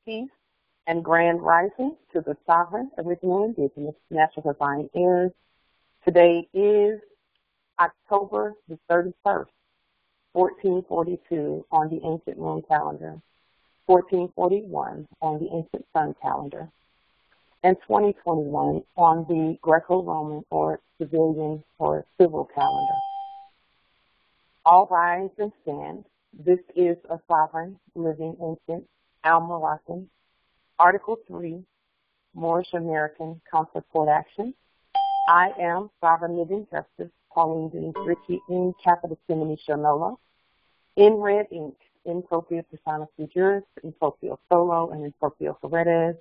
peace, and grand rising to the sovereign, original, indigenous, natural, divine heirs. Today is October the 31st, 1442 on the ancient moon calendar, 1441 on the ancient sun calendar, and 2021 on the Greco-Roman or civilian or civil calendar. All rise and stand. This is a sovereign, living, ancient, Al-Moroccan, Article 3, Moorish American Consular Court Action. I am Sovereign Living Justice, calling the Richie in capitis innternationall, in red ink, in propria persona sui juris, in proprio solo, and in proprio heredes.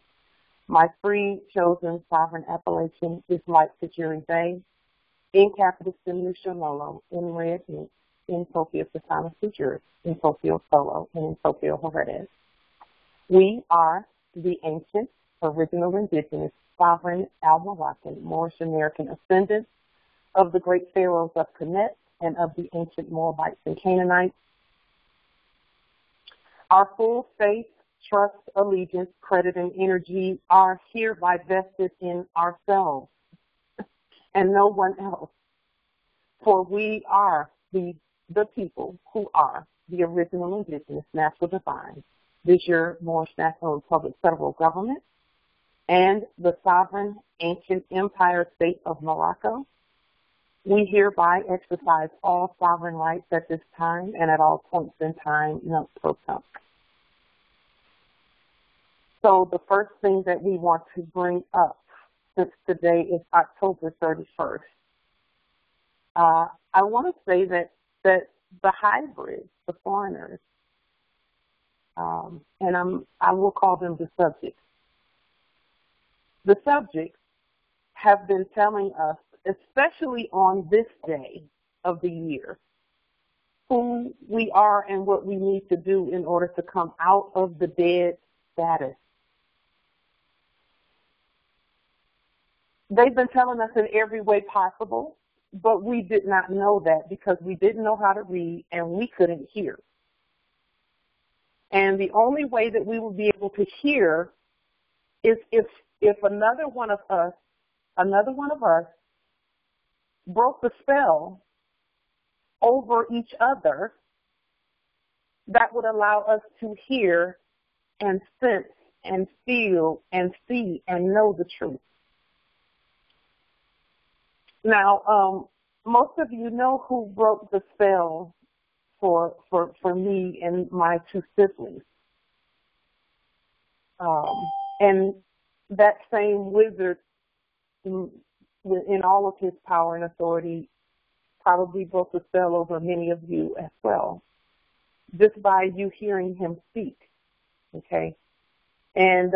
My free chosen sovereign appellation is like fiduciarie, in capitis innternationall, in red ink, in propria persona sui juris, in proprio solo, and in proprio heredes. We are the ancient, original, indigenous, sovereign, Al-Moroccan, Moorish American ascendants of the great pharaohs of Kemet and of the ancient Moabites and Canaanites. Our full faith, trust, allegiance, credit, and energy are hereby vested in ourselves and no one else. For we are the people who are the original, indigenous, natural, divine, vizier, Moorish National Republic Federal Government, and the sovereign ancient empire state of Morocco. We hereby exercise all sovereign rights at this time and at all points in time, nunc pro tunc. So the first thing that we want to bring up, since today is October 31st, I want to say that the hybrids, the foreigners, and I will call them the subjects. The subjects have been telling us, especially on this day of the year, who we are and what we need to do in order to come out of the dead status. They've been telling us in every way possible, but we did not know that because we didn't know how to read and we couldn't hear. And the only way that we will be able to hear is if another one of us broke the spell over each other, that would allow us to hear and sense and feel and see and know the truth. Now, most of you know who broke the spell for me and my two siblings. And that same wizard, in all of his power and authority, probably broke the spell over many of you as well, just by you hearing him speak, okay? And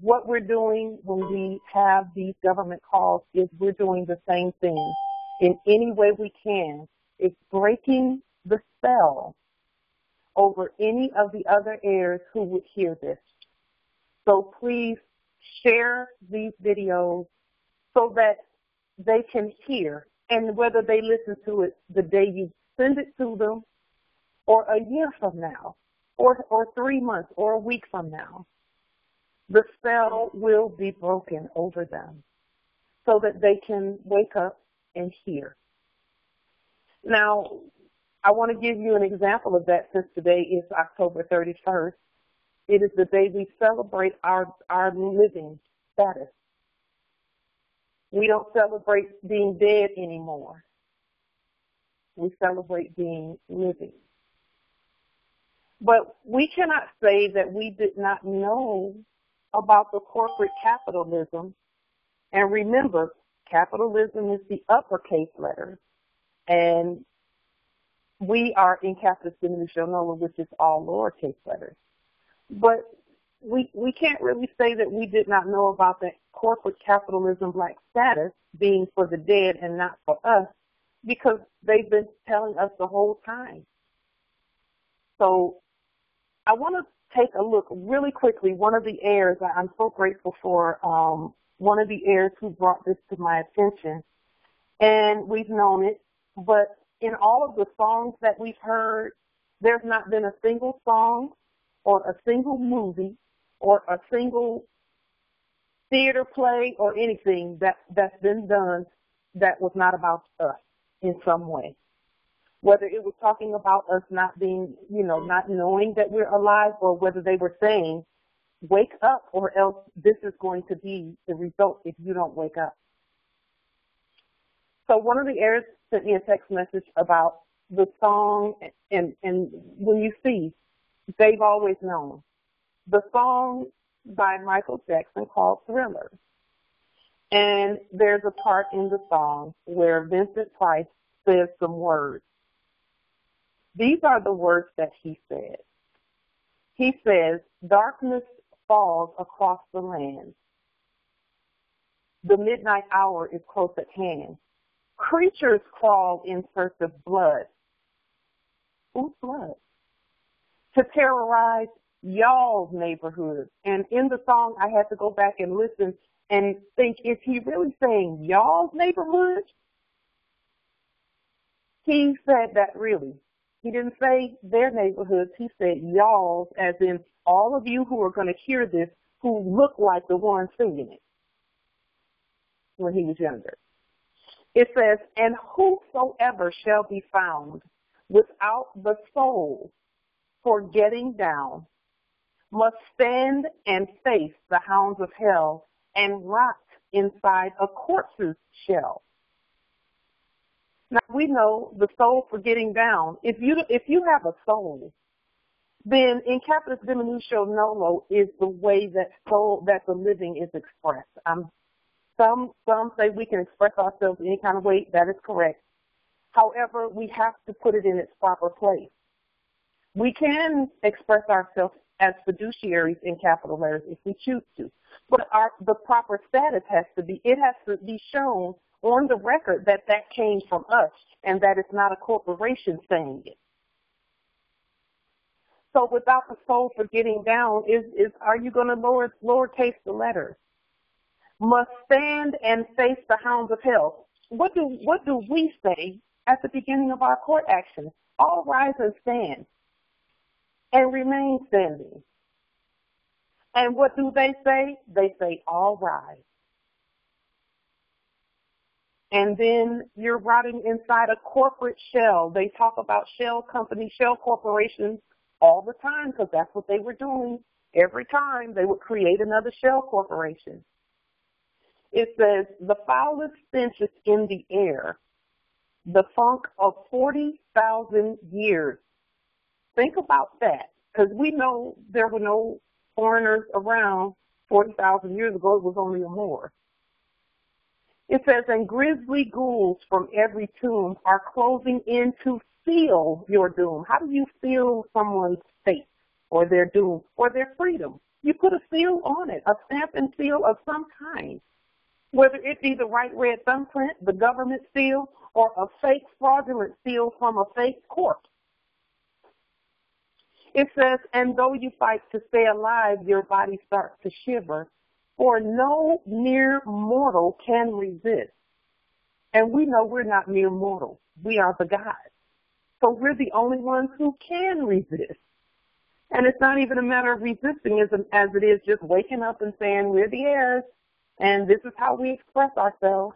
what we're doing when we have these government calls is we're doing the same thing in any way we can. It's breaking the spell over any of the other heirs who would hear this. So please share these videos so that they can hear, and whether they listen to it the day you send it to them, or a year from now, or 3 months, or a week from now, the spell will be broken over them so that they can wake up and hear. Now, I want to give you an example of that since today is October 31st. It is the day we celebrate our living status. We don't celebrate being dead anymore. We celebrate being living. But we cannot say that we did not know about the corporate capitalism. And remember, capitalism is the uppercase letter, and we are in capitis innternationall, which is all lowercase letters. But we can't really say that we did not know about the corporate capitalism black status being for the dead and not for us, because they've been telling us the whole time. So I want to take a look really quickly. One of the heirs, I'm so grateful for one of the heirs who brought this to my attention, and we've known it, but in all of the songs that we've heard, there's not been a single song or a single movie or a single theater play or anything that's been done that was not about us in some way. Whether it was talking about us not being, not knowing that we're alive, or whether they were saying, wake up or else this is going to be the result if you don't wake up. So one of the heirs sent me a text message about the song, and when you see, they've always known. The song by Michael Jackson called Thriller. And there's a part in the song where Vincent Price says some words. These are the words that he said. He says, darkness falls across the land. The midnight hour is close at hand. Creatures crawl in search of blood. Whose blood? To terrorize y'all's neighborhood. And in the song, I had to go back and listen and think, is he really saying y'all's neighborhood? He said that really. He didn't say their neighborhoods. He said y'all's, as in all of you who are going to hear this who look like the one singing it when he was younger. It says, and whosoever shall be found without the soul for getting down must stand and face the hounds of hell and rot inside a corpse's shell. Now we know the soul for getting down. If you have a soul, then in capitis diminutio is the way that the living is expressed. Some say we can express ourselves any kind of way. That is correct. However, we have to put it in its proper place. We can express ourselves as fiduciaries in capital letters if we choose to, but the proper status has to be shown on the record that came from us and that it's not a corporation saying it. So without the soul for getting down, are you going to lowercase the letters? Must stand and face the hounds of hell. What do we say at the beginning of our court action? All rise and stand and remain standing. And what do they say? They say, all rise. And then you're rotting inside a corporate shell. They talk about shell companies, shell corporations all the time because that's what they were doing. Every time they would create another shell corporation. It says, the foulest stench is in the air, the funk of 40,000 years. Think about that, because we know there were no foreigners around 40,000 years ago. It was only a Moor. It says, and grisly ghouls from every tomb are closing in to seal your doom. How do you seal someone's fate or their doom or their freedom? You put a seal on it, a stamp and seal of some kind. Whether it be the right red thumbprint, the government seal, or a fake fraudulent seal from a fake court. It says, and though you fight to stay alive, your body starts to shiver, for no mere mortal can resist. And we know we're not mere mortals. We are the gods. So we're the only ones who can resist. And it's not even a matter of resisting as it is just waking up and saying, we're the heirs. And this is how we express ourselves.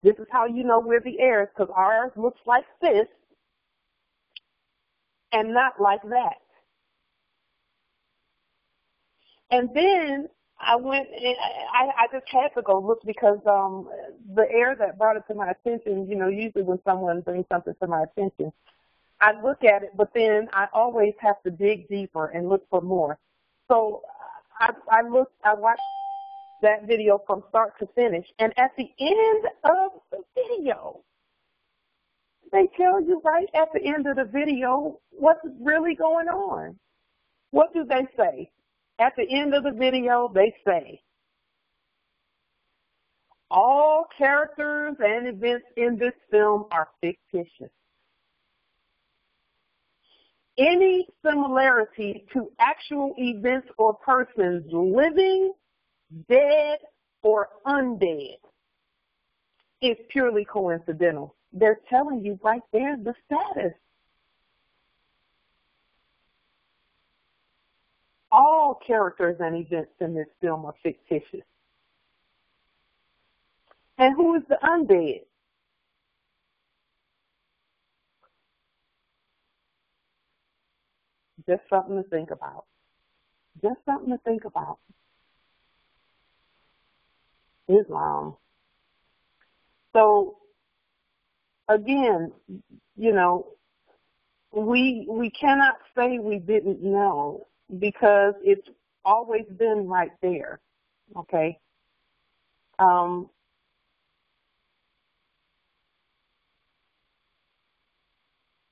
This is how you know we're the heirs, because ours looks like this and not like that. And then I went and I just had to go look because the heir that brought it to my attention, usually when someone brings something to my attention, I look at it, but then I always have to dig deeper and look for more. So I watched that video from start to finish, and at the end of the video, they tell you right at the end of the video what's really going on. What do they say? At the end of the video, they say, all characters and events in this film are fictitious. Any similarity to actual events or persons living, dead, or undead is purely coincidental. They're telling you right there the status. all characters and events in this film are fictitious. And who is the undead? Just something to think about. Just something to think about. Islam. So, again, you know, we cannot say we didn't know because it's always been right there, okay?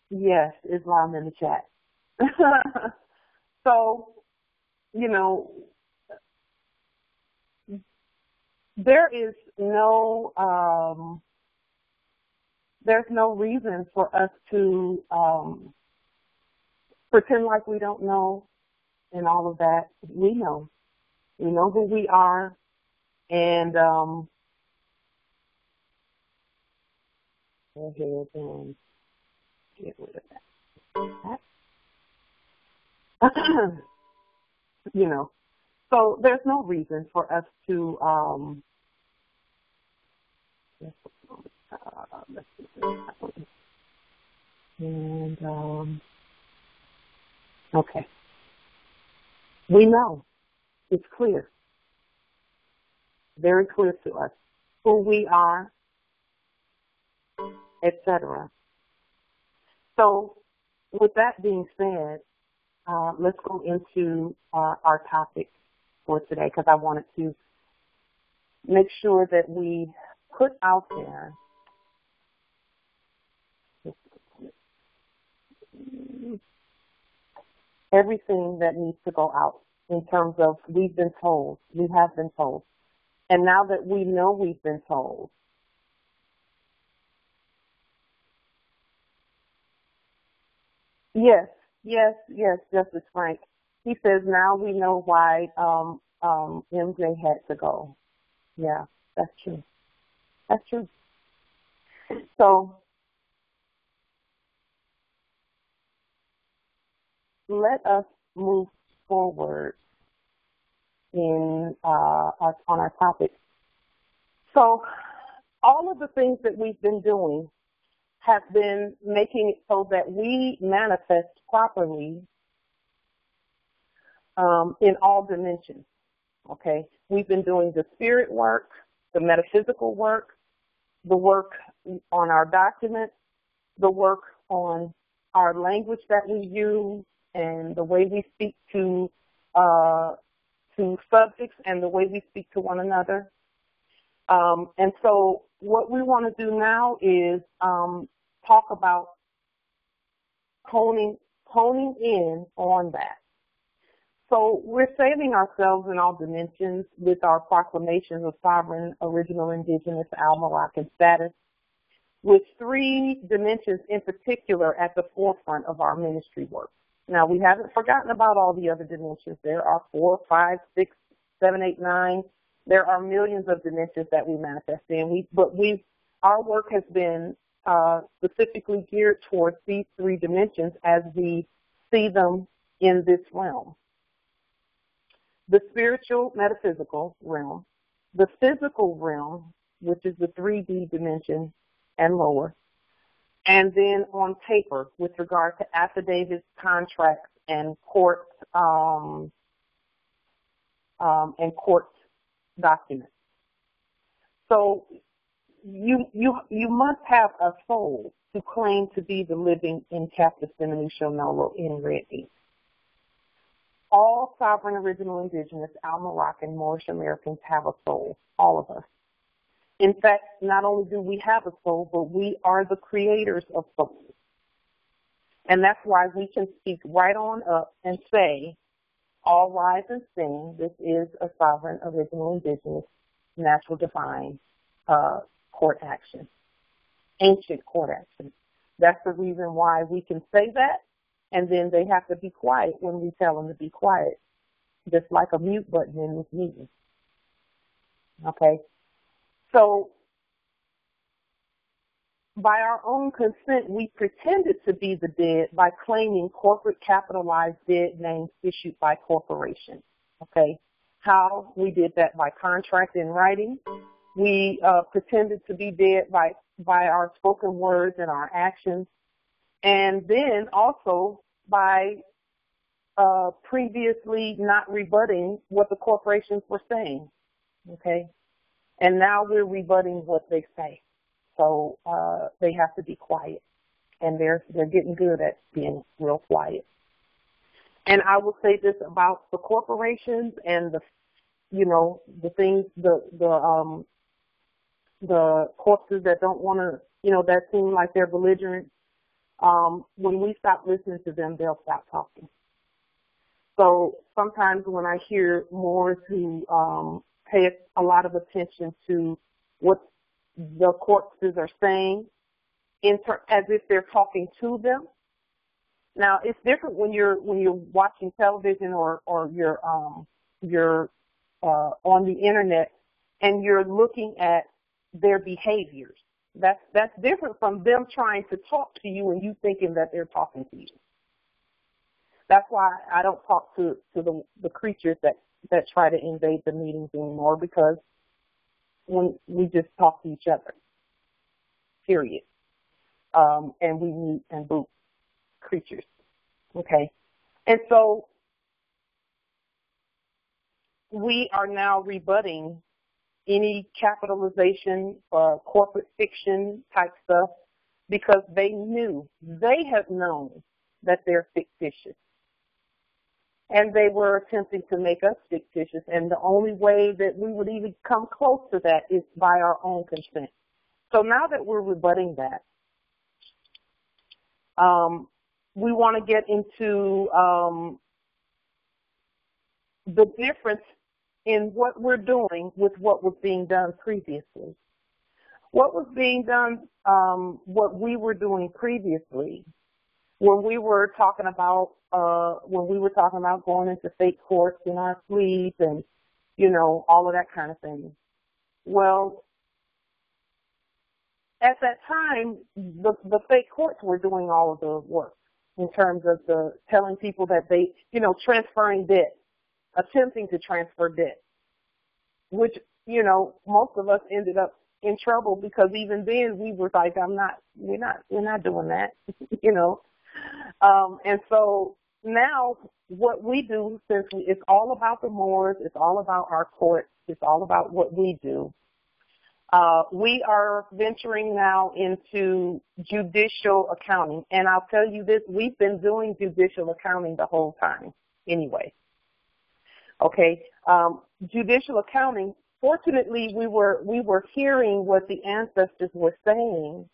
Yes, Islam in the chat. So, you know, there is there's no reason for us to pretend like we don't know and all of that. We know. We know who we are, and go ahead and get rid of that. You know, so there's no reason for us to let's see this. And okay, we know. It's clear, very clear to us who we are, etc. So, with that being said, let's go into our topic for today, because I wanted to make sure that we put out there everything that needs to go out in terms of we've been told, we have been told. And now that we know we've been told, yes, Justice Frank. He says now we know why MJ had to go. Yeah, that's true. That's true. So let us move forward in on our topic. So all of the things that we've been doing have been making it so that we manifest properly in all dimensions, okay? We've been doing the spirit work, the metaphysical work, the work on our documents, the work on our language that we use, and the way we speak to subjects and the way we speak to one another. And so what we want to do now is talk about honing in on that. So we're saving ourselves in all dimensions with our proclamations of sovereign, original, indigenous, Al-Moroccan status, with 3 dimensions in particular at the forefront of our ministry work. Now, we haven't forgotten about all the other dimensions. There are 4, 5, 6, 7, 8, 9. There are millions of dimensions that we manifest in. Our work has been specifically geared towards these 3 dimensions as we see them in this realm. The spiritual, metaphysical realm, the physical realm, which is the 3D dimension and lower, and then on paper with regard to affidavits, contracts, and court documents. So you must have a soul to claim to be the living in capitis innternationall in red ink. All sovereign, original, indigenous, Al-Moroccan, Moorish Americans have a soul, all of us. In fact, not only do we have a soul, but we are the creators of souls. And that's why we can speak right on up and say, all rise and sing, this is a sovereign, original, indigenous, natural, divine court action, ancient court action. That's the reason why we can say that, and then they have to be quiet when we tell them to be quiet, just like a mute button in this meeting. Okay? So by our own consent, we pretended to be the dead by claiming corporate capitalized dead names issued by corporations. Okay, how we did that by contract in writing. We pretended to be dead by our spoken words and our actions, and then also by previously not rebutting what the corporations were saying. Okay, and now we're rebutting what they say. So they have to be quiet, and they're getting good at being real quiet. And I will say this about the corporations and the things, the corpses that don't want to, that seem like they're belligerent. When we stop listening to them, they'll stop talking. So sometimes when I hear Moors who pay a lot of attention to what the corpses are saying, as if they're talking to them. Now it's different when you're watching television or you're on the internet and you're looking at their behaviors. That's different from them trying to talk to you and you thinking that they're talking to you. That's why I don't talk to the creatures that try to invade the meetings anymore, because when we just talk to each other, period. And we meet and boot creatures, okay? And so we are now rebutting any capitalization or corporate fiction type stuff because they have known that they're fictitious. And they were attempting to make us fictitious, and the only way that we would even come close to that is by our own consent. So now that we're rebutting that, we want to get into the difference in what we're doing with what was being done previously. What was being done, what we were doing previously, when we were talking about going into fake courts in our sleep and, all of that kind of thing. Well, at that time, the fake courts were doing all of the work in terms of telling people that they, transferring debt, attempting to transfer debt, which, most of us ended up in trouble because even then we were like, we're not doing that, And so now what we do, since it's all about the Moors, it's all about our courts, it's all about what we do, we are venturing now into judicial accounting. And I'll tell you this, we've been doing judicial accounting the whole time anyway. Okay, judicial accounting, fortunately we were hearing what the ancestors were saying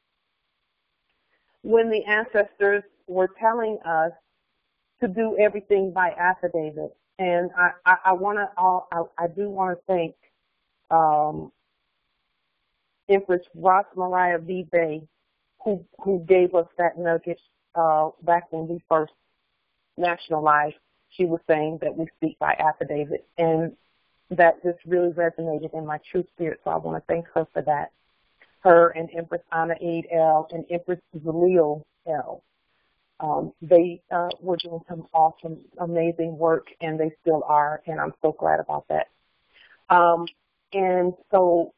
when the ancestors were telling us to do everything by affidavit. And I do want to thank Empress Rosmaria Vide, who gave us that nugget back when we first nationalized. She was saying that we speak by affidavit, and that just really resonated in my true spirit, so I want to thank her for that. Her and Empress Anna Aid L. and Empress Zalil L. They were doing some awesome, amazing work, and they still are, and I'm so glad about that. And so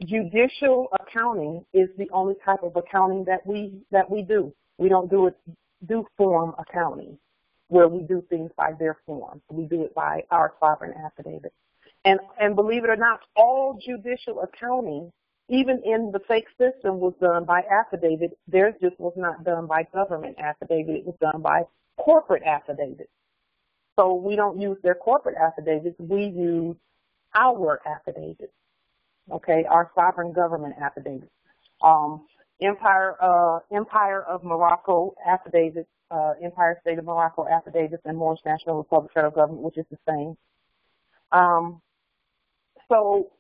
judicial accounting is the only type of accounting that we do. We don't do form accounting, where we do things by their form. We do it by our sovereign affidavit. And believe it or not, all judicial accounting, even in the fake system, was done by affidavit. Theirs just was not done by government affidavit. It was done by corporate affidavit. So we don't use their corporate affidavits. We use our affidavits, okay, our sovereign government affidavits. Empire of Morocco affidavits, Empire State of Morocco affidavits, and Moorish National Republic Federal Government, which is the same. So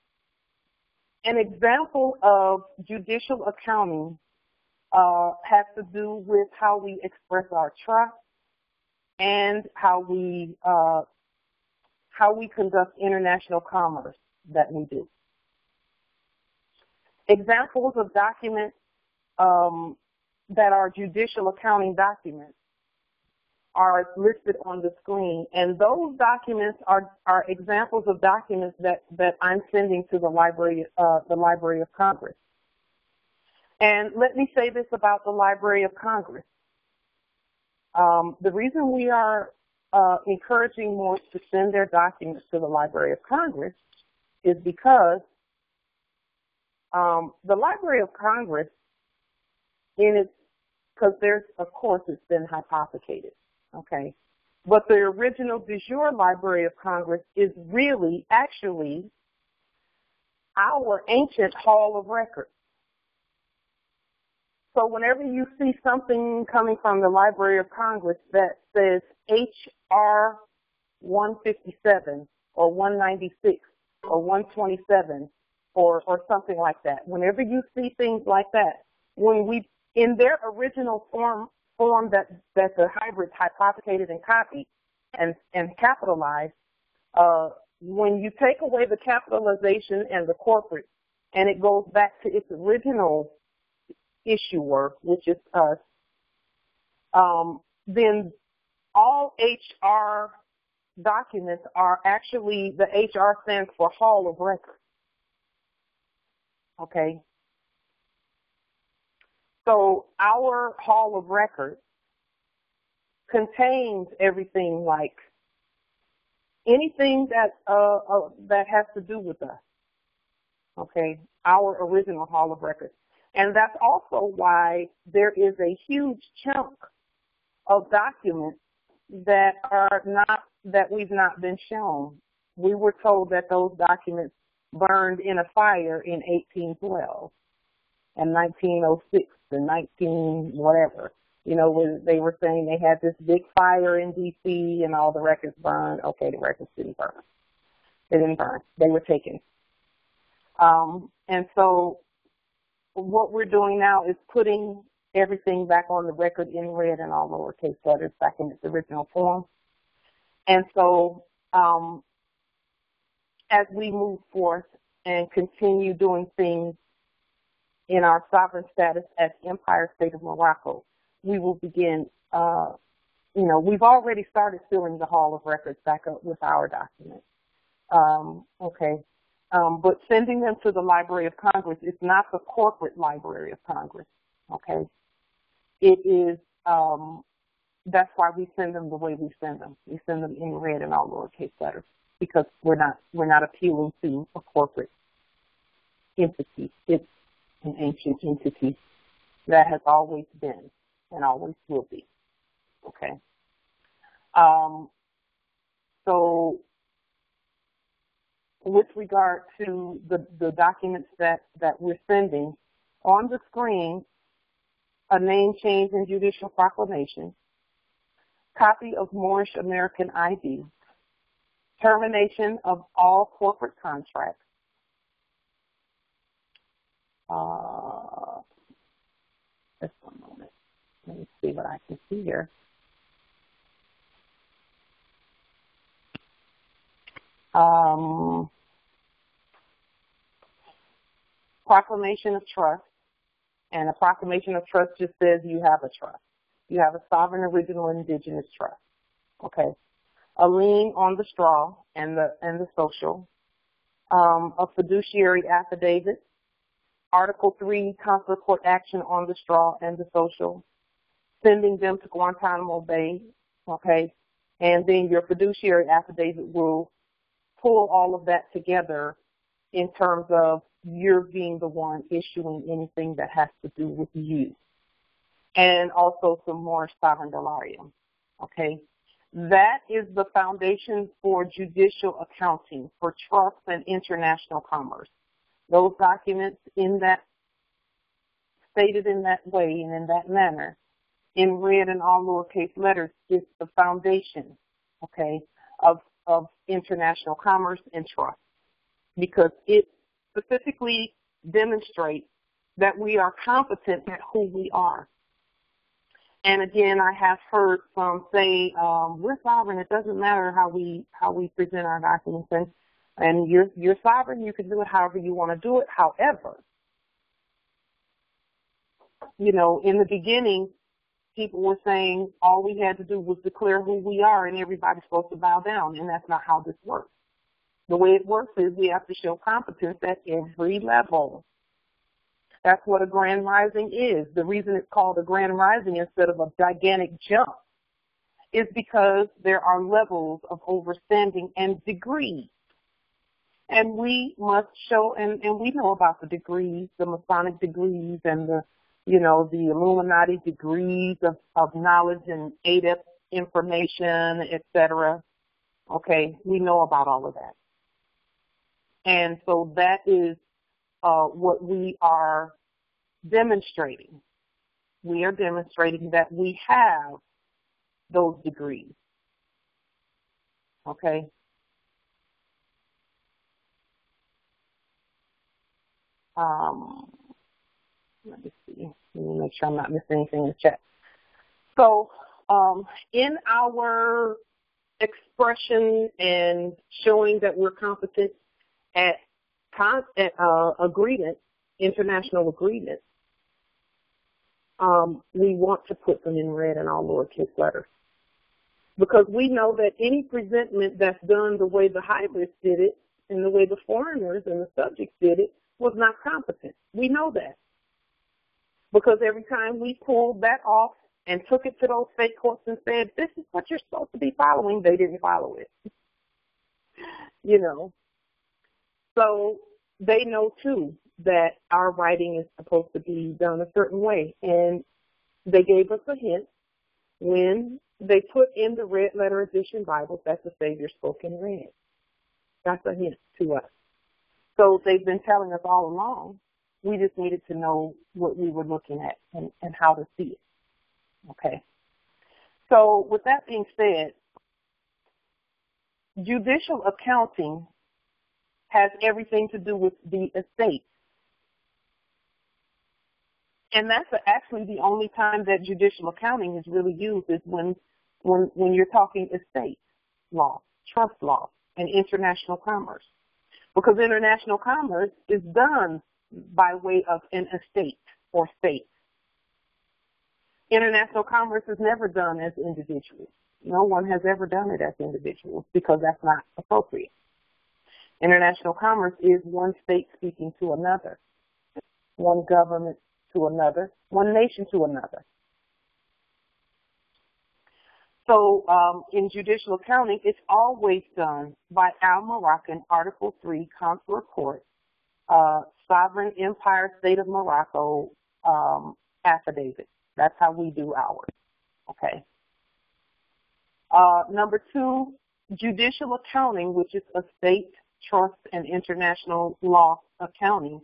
an example of judicial accounting has to do with how we express our trust and how we conduct international commerce that we do. Examples of documents that are judicial accounting documents are listed on the screen, and those documents are examples of documents that I'm sending to the Library of Congress. And let me say this about the Library of Congress. The reason we are encouraging more to send their documents to the Library of Congress is because the Library of Congress, because of course, it's been hypothecated. Okay, but the original de jure Library of Congress is really, actually, our ancient Hall of Records. So whenever you see something coming from the Library of Congress that says HR 157 or 196 or 127 or something like that, whenever you see things like that, in their original form that the hybrids hypothecated and copied and capitalized, when you take away the capitalization and the corporate, and it goes back to its original issuer, which is us, then all HR documents are actually, the HR stands for Hall of Records. Okay? So our Hall of Records contains everything, like anything that has to do with us. Okay, our original Hall of Records, and that's also why there is a huge chunk of documents that we've not been shown. We were told that those documents burned in a fire in 1812 and 1906 and 19 whatever. You know, when they were saying they had this big fire in D.C. and all the records burned. Okay, the records didn't burn. They didn't burn. They were taken. And so what we're doing now is putting everything back on the record in red and all lowercase letters back in its original form. And so as we move forth and continue doing things in our sovereign status as Empire State of Morocco, we will begin, we've already started filling the Hall of Records back up with our documents. But sending them to the Library of Congress is not the corporate Library of Congress, okay? It is, that's why we send them the way we send them. We send them in red and all lowercase letters, because we're not appealing to a corporate entity. It's an ancient entity that has always been and always will be, okay? So with regard to the documents that we're sending, on the screen, a name change and judicial proclamation, copy of Moorishe American ID, termination of all corporate contracts, just one moment. Let me see what I can see here. Proclamation of trust, and a proclamation of trust just says you have a trust. You have a sovereign, original, indigenous trust. Okay. A lien on the straw and the social. A fiduciary affidavit. Article 3, consular court action on the straw and the social. Sending them to Guantanamo Bay. Okay. And then your fiduciary affidavit will pull all of that together in terms of you're being the one issuing anything that has to do with you. And also some more sovereign delarium. Okay. That is the foundation for judicial accounting, for trust and international commerce. Those documents stated in that way and in that manner, in red and all lowercase letters, is the foundation, okay, of international commerce and trust, because it specifically demonstrates that we are competent at who we are. And again, I have heard some say, we're sovereign. It doesn't matter how we present our documents, and you're sovereign. You can do it however you want to do it. However, You know, in the beginning, people were saying all we had to do was declare who we are and everybody's supposed to bow down, and that's not how this works. The way it works is we have to show competence at every level. That's what a grand rising is. The reason it's called a grand rising instead of a gigantic jump is because there are levels of overstanding and degrees. And we must show, and we know about the degrees, the Masonic degrees and the, you know, the Illuminati degrees of knowledge and adept information, etc. Okay, we know about all of that. And so that is what we are demonstrating. We are demonstrating that we have those degrees. Okay? Let me see. Let me make sure I'm not missing anything in the chat. So in our expression and showing that we're competent at agreement, international agreement, we want to put them in red and all lowercase letters. Because we know that any presentment that's done the way the hybrids did it and the way the foreigners and the subjects did it was not competent. We know that. Because every time we pulled that off and took it to those state courts and said, this is what you're supposed to be following, they didn't follow it. You know. So they know, too, that our writing is supposed to be done a certain way. And they gave us a hint when they put in the red letter edition Bibles that the Savior spoke in red. That's a hint to us. So they've been telling us all along. We just needed to know what we were looking at and how to see it. Okay. So with that being said, judicial accounting has everything to do with the estate. And that's actually the only time that judicial accounting is really used is when you're talking estate law, trust law, and international commerce. Because international commerce is done by way of an estate or state. International commerce is never done as individuals. No one has ever done it as individuals because that's not appropriate. International commerce is one state speaking to another, one government to another, one nation to another. So in judicial accounting, it's always done by Al-Moroccan Article 3 Consular Court, Sovereign Empire State of Morocco affidavit. That's how we do ours. Okay. Number 2, judicial accounting, which is estate, trust, and international law accounting,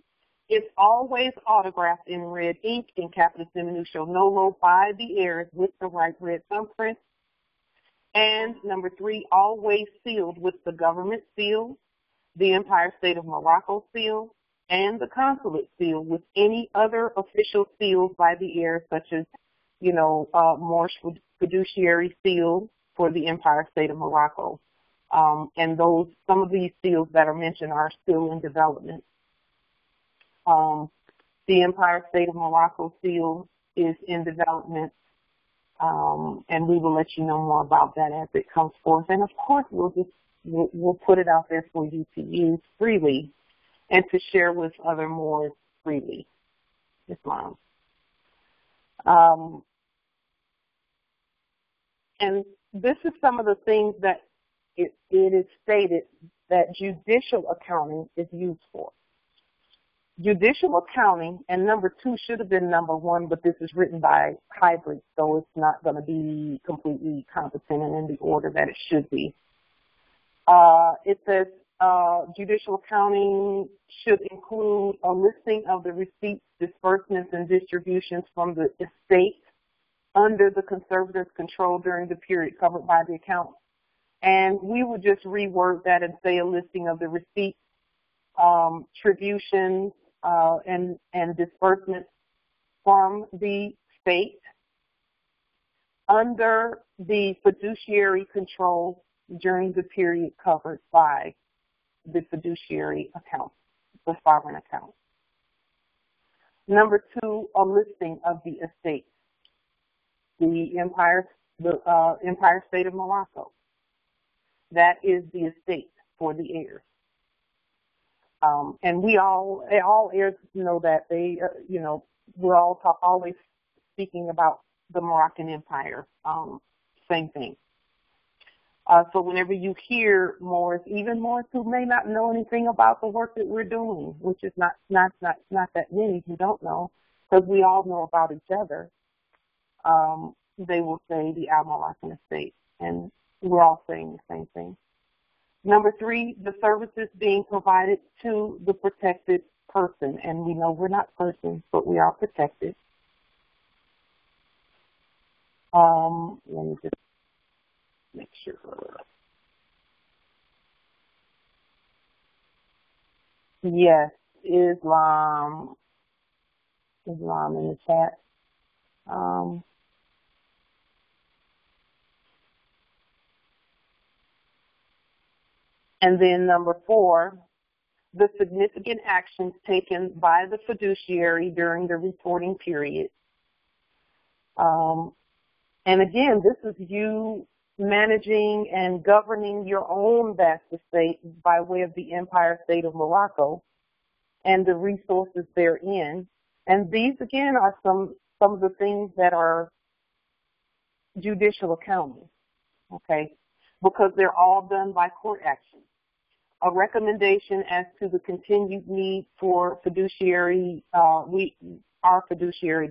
is always autographed in red ink in capitis diminuto nolo by the heirs with the right red thumbprint. And number 3, always sealed with the government seal, the Empire State of Morocco seal, and the consulate seal with any other official seals by the heirs, such as, you know, moorishe fiduciarie seal for the Empire State of Morocco. And some of these seals that are mentioned are still in development. The Empire State of Morocco seal is in development, and we will let you know more about that as it comes forth. And of course, we'll put it out there for you to use freely and to share with other Moors freely. Islam. And this is some of the things that it is stated that judicial accounting is used for. Judicial accounting, and number 2 should have been number 1, but this is written by hybrid, so it's not going to be completely competent and in the order that it should be. It says judicial accounting should include a listing of the receipts, disbursements, and distributions from the estate under the conservator's control during the period covered by the account. And we would just reword that and say a listing of the receipts, tributions, and disbursements from the state under the fiduciary control during the period covered by the fiduciary account, the sovereign account. Number 2, a listing of the estate. The Empire State of Morocco. That is the estate for the heirs. And all heirs know that we're always speaking about the Moroccan Empire. Same thing. So whenever you hear Moors, even Moors who may not know anything about the work that we're doing, which is not that many who don't know, because we all know about each other, they will say the Al-Moroccan estate, and we're all saying the same thing. Number 3, the services being provided to the protected person, and we know we're not persons, but we are protected. Let me just make sure. Yes, Islam in the chat. And then number 4, the significant actions taken by the fiduciary during the reporting period. And again, this is you managing and governing your own vast estate by way of the Empire State of Morocco and the resources therein. And these, again, are some of the things that are judicial accounting, okay, because they're all done by court action. A recommendation as to the continued need for fiduciary, our fiduciary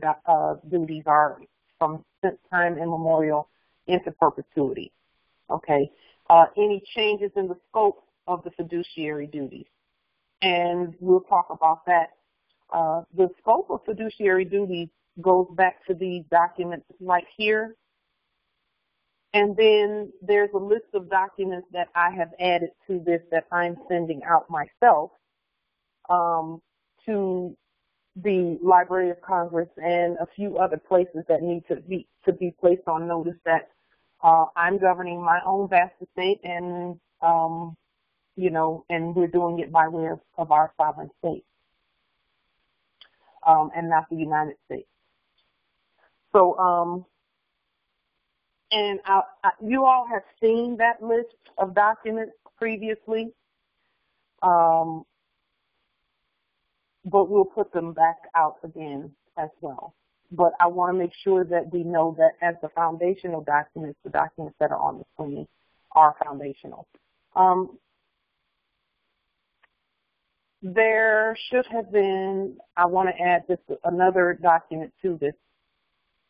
duties are from since time immemorial into perpetuity, okay? Any changes in the scope of the fiduciary duties, and we'll talk about that. The scope of fiduciary duties goes back to these documents right here, and then there's a list of documents that I have added to this that I'm sending out myself to the Library of Congress and a few other places that need to be placed on notice that I'm governing my own vast estate, and and we're doing it by way of our sovereign state, and not the United States. So, and you all have seen that list of documents previously, but we'll put them back out again as well. But I want to make sure that we know that as the foundational documents, the documents that are on the screen are foundational. There should have been, I want to add just another document to this,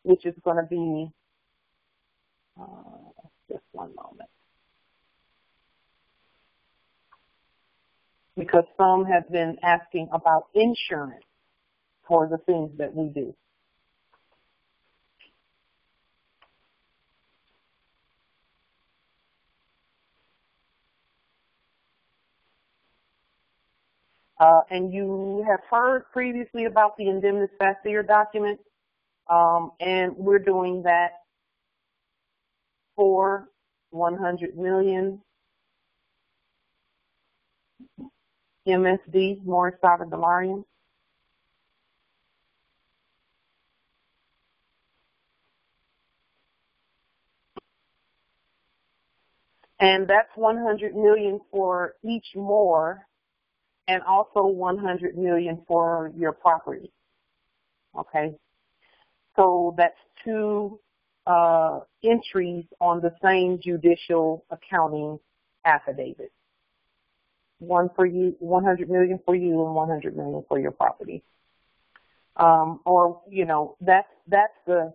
which is going to be, just one moment. Because some have been asking about insurance for the things that we do. And you have heard previously about the indemnis facier document, and we're doing that for 100 million MSD, Moorishe Sovereign Delarium. And that's 100 million for each Moor, and also 100 million for your property. Okay, so that's 2 entries on the same judicial accounting affidavit. One for you, 100 million for you, and 100 million for your property. Or that's the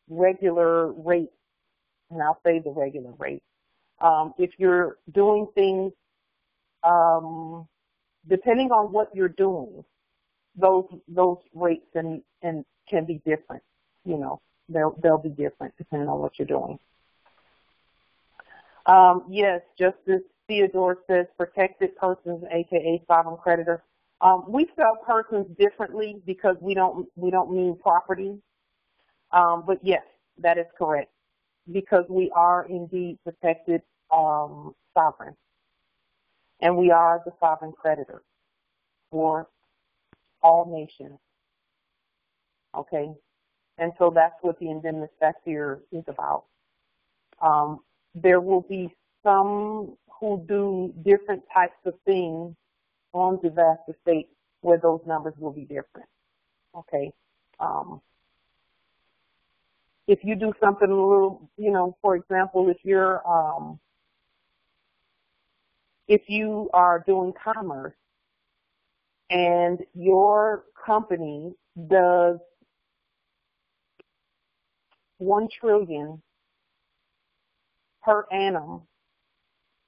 regular rate, and I'll say the regular rate. If you're doing things, depending on what you're doing, those rates and can be different. They'll be different depending on what you're doing. Yes, Justice Theodore says protected persons, aka sovereign creditor. We spell persons differently because we don't mean property. But yes, that is correct, because we are indeed protected sovereign, and we are the sovereign creditor for all nations. okay? And so that's what the indemnisateur is about. There will be some who do different types of things on the vast estate where those numbers will be different, okay? If you do something a little, you know, for example, if you are doing commerce and your company does 1 trillion per annum,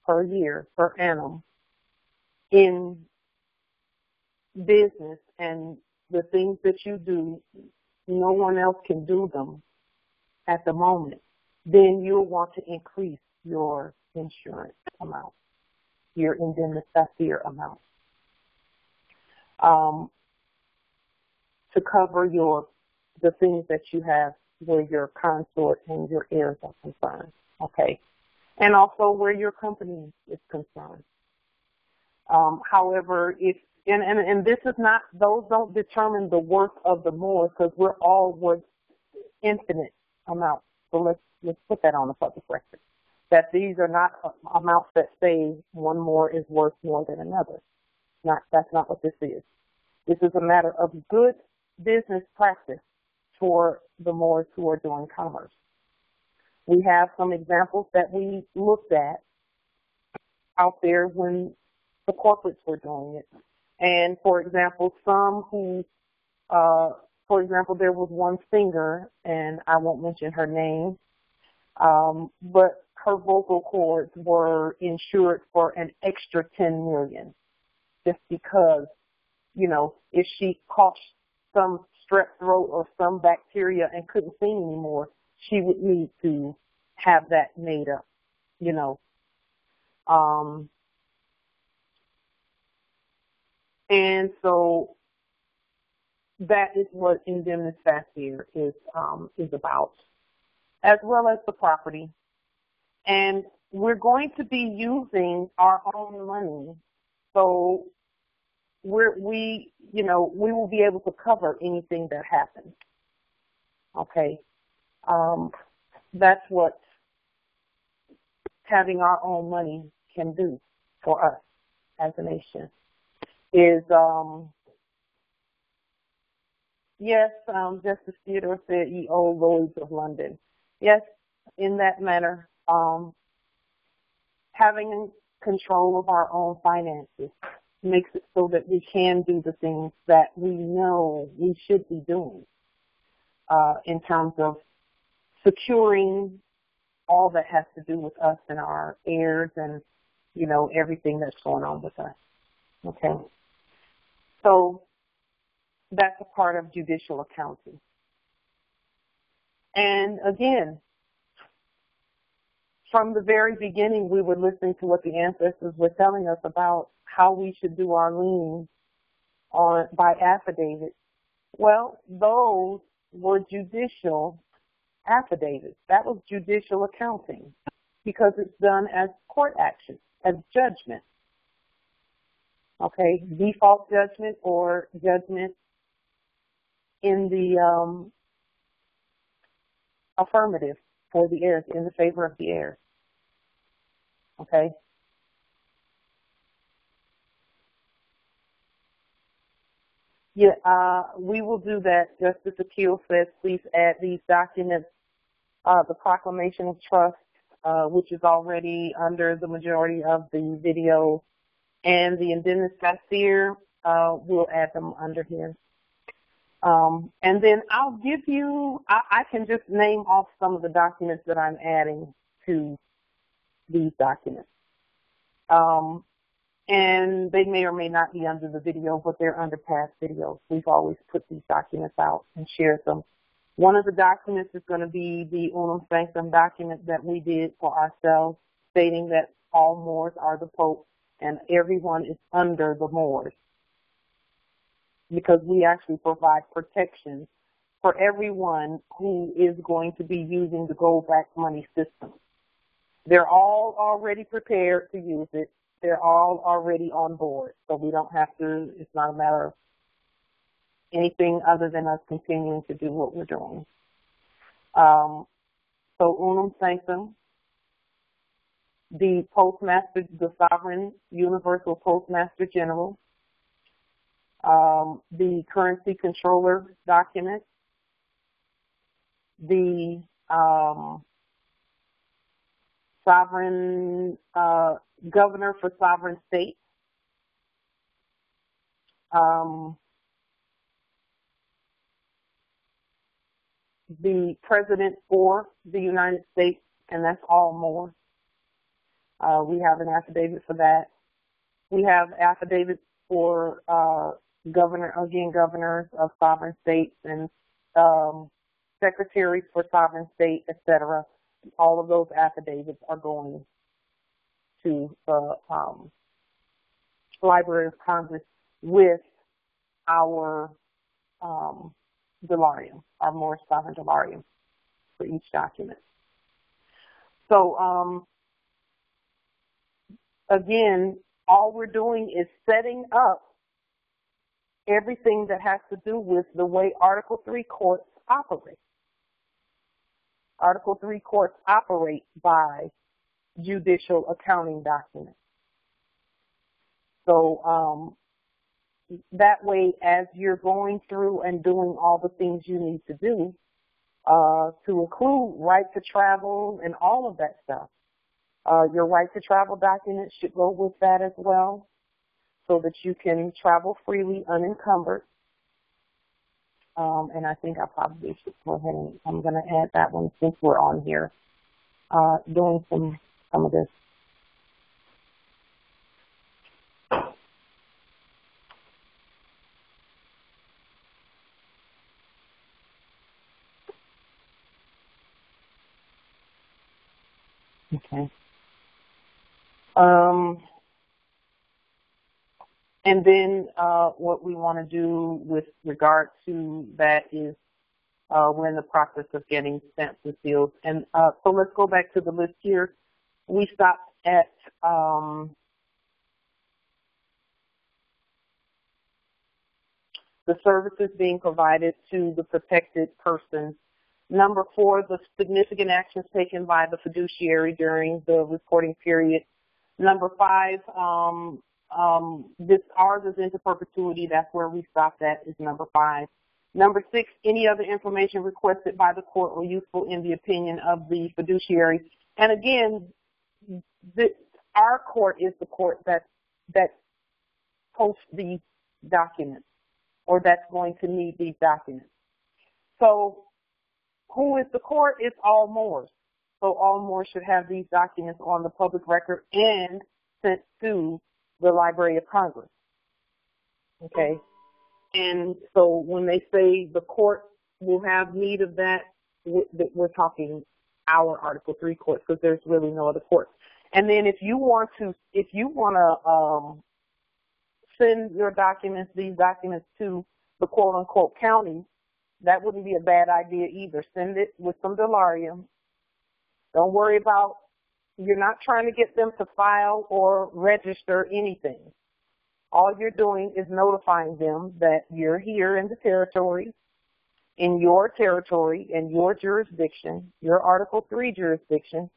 per year, per annum in business, and the things that you do, no one else can do them at the moment, then you'll want to increase your insurance amount, your indemnisateur amount, to cover the things that you have where your consort and your heirs are concerned, okay? And also where your company is concerned. However, and this is not, those don't determine the worth of the moor, because we're all worth infinite amounts. So let's put that on the public record, that these are not amounts that say one moor is worth more than another. That's not what this is. This is a matter of good business practice for the moors who are doing commerce. We have some examples that we looked at out there when the corporates were doing it. And for example, some who, for example, there was one singer, and I won't mention her name, but her vocal cords were insured for an extra 10 million, just because, you know, if she caught some strep throat or some bacteria and couldn't sing anymore, she would need to have that made up, you know. And so that is what indemnisateur is about, as well as the property. And we're going to be using our own money, so we will be able to cover anything that happens. Okay, that's what having our own money can do for us as a nation. Is yes, Justice Theodore said, "Ye old lords of London." Yes, in that manner, having control of our own finances makes it so that we can do the things that we know we should be doing in terms of securing all that has to do with us and our heirs and, you know, everything that's going on with us. Okay. So that's a part of judicial accounting. And again, from the very beginning, we were listening to what the ancestors were telling us about how we should do our liens by affidavit. Well, those were judicial affidavits. That was judicial accounting, because it's done as court action, as judgment. Okay, default judgment or judgment in the affirmative for the heirs, in the favor of the heirs. Okay. Yeah, we will do that. Justice Akil says, please add these documents, the proclamation of trust, which is already under the majority of the video, and the indemnisateur, we'll add them under here. And then I'll give you, I can just name off some of the documents that I'm adding to these documents. And they may or may not be under the video, but they're under past videos. We've always put these documents out and shared them. One of the documents is going to be the unum sanctum document that we did for ourselves, stating that all Moors are the Pope and everyone is under the Moors, because we actually provide protection for everyone who is going to be using the gold-backed money system. They're all already prepared to use it. They're all already on board, so we don't have to, it's not a matter of anything other than us continuing to do what we're doing. So unum sanctum, the Postmaster, the Sovereign Universal Postmaster General, the Currency Controller document, the Sovereign Governor for Sovereign State, the President for the United States, and that's all more. We have an affidavit for that. We have affidavits for governors of sovereign states and secretaries for sovereign state, etc. All of those affidavits are going to the Library of Congress with our Delarium, our Moorish sovereign Delarium for each document. So again, all we're doing is setting up everything that has to do with the way Article 3 courts operate. Article 3 courts operate by judicial accounting documents. So that way, as you're going through and doing all the things you need to do, to include right to travel and all of that stuff, your right to travel document should go with that as well, so that you can travel freely unencumbered. And I think I probably should go ahead and I'm going to add that one since we're on here doing some of this. Okay. And then what we want to do with regard to that is we're in the process of getting stamps and seals. And so let's go back to the list here. We stopped at the services being provided to the protected person. Number 4, the significant actions taken by the fiduciary during the reporting period. Number 5, this ours is into perpetuity. That's where we stopped at, is number 5. Number 6, any other information requested by the court or useful in the opinion of the fiduciary. And again, our court is the court that posts these documents, or that's going to need these documents. So who is the court? It's all Moors. So all Moors should have these documents on the public record and sent to the Library of Congress. Okay? And so when they say the court will have need of that, we're talking our Article 3 court, because there's really no other court. And then if you want to send your documents, these documents to the quote-unquote county, that wouldn't be a bad idea either. Send it with some Delarium. Don't worry about, you're not trying to get them to file or register anything. All you're doing is notifying them that you're here in the territory, in your jurisdiction, your Article 3 jurisdiction,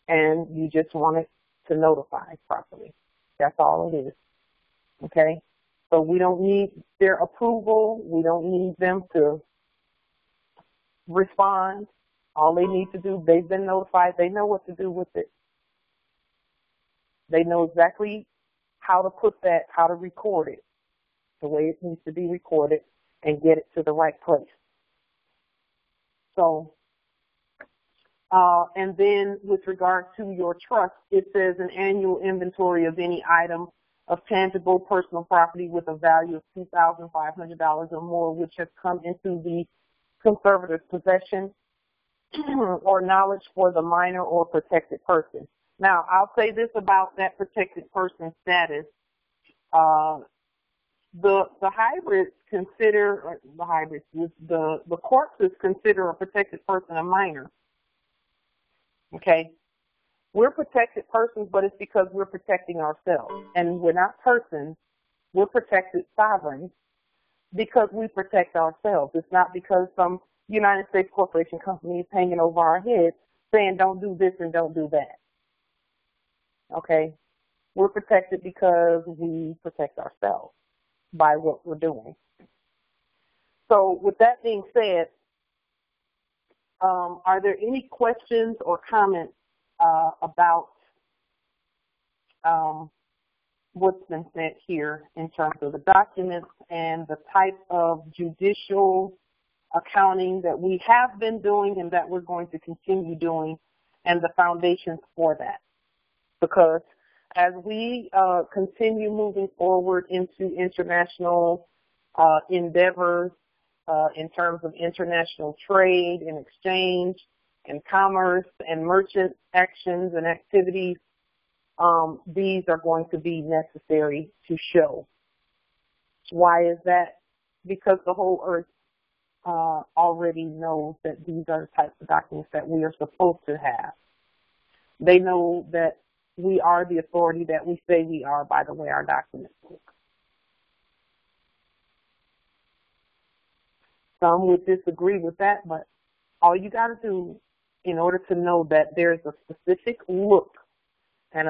and you just want it to notify properly. That's all it is. Okay? So we don't need their approval. We don't need them to respond. All they need to do, they've been notified. They know what to do with it. They know exactly how to put that, how to record it, the way it needs to be recorded, and get it to the right place. So, and then with regard to your trust, it says an annual inventory of any item of tangible personal property with a value of $2,500 or more, which has come into the conservator's possession or knowledge for the minor or protected person. Now, I'll say this about that protected person status. The hybrids consider, the corpses consider a protected person a minor. Okay? We're protected persons, but it's because we're protecting ourselves. And we're not persons, we're protected sovereigns. because we protect ourselves. It's not because some United States corporation company is hanging over our heads saying don't do this and don't do that. Okay? We're protected because we protect ourselves by what we're doing. So with that being said, are there any questions or comments about what's been said here in terms of the documents and the type of judicial accounting that we have been doing and that we're going to continue doing, and the foundations for that? Because as we continue moving forward into international endeavors in terms of international trade and exchange and commerce and merchant actions and activities, these are going to be necessary to show. Why is that? Because the whole earth already knows that these are the types of documents that we are supposed to have. They know that we are the authority that we say we are by the way our documents look. Some would disagree with that, but all you got to do in order to know that there's a specific look and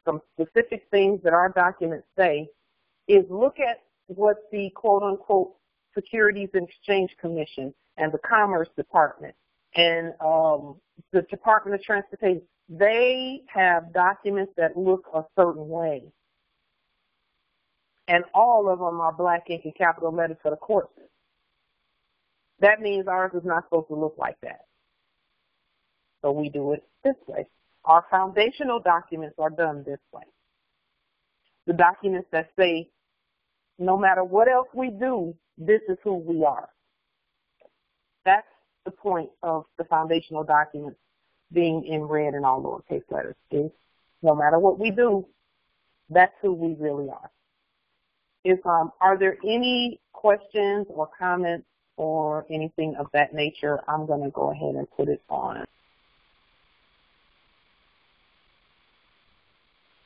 some specific things that our documents say is look at what the quote-unquote Securities and Exchange Commission and the Commerce Department and the Department of Transportation, they have documents that look a certain way. And all of them are black ink and capital letters for the courts. That means ours is not supposed to look like that. So we do it this way. Our foundational documents are done this way. The documents that say, no matter what else we do, this is who we are. That's the point of the foundational documents being in red and all lowercase letters. Is no matter what we do, that's who we really are. Are there any questions or comments or anything of that nature? I'm going to go ahead and put it on.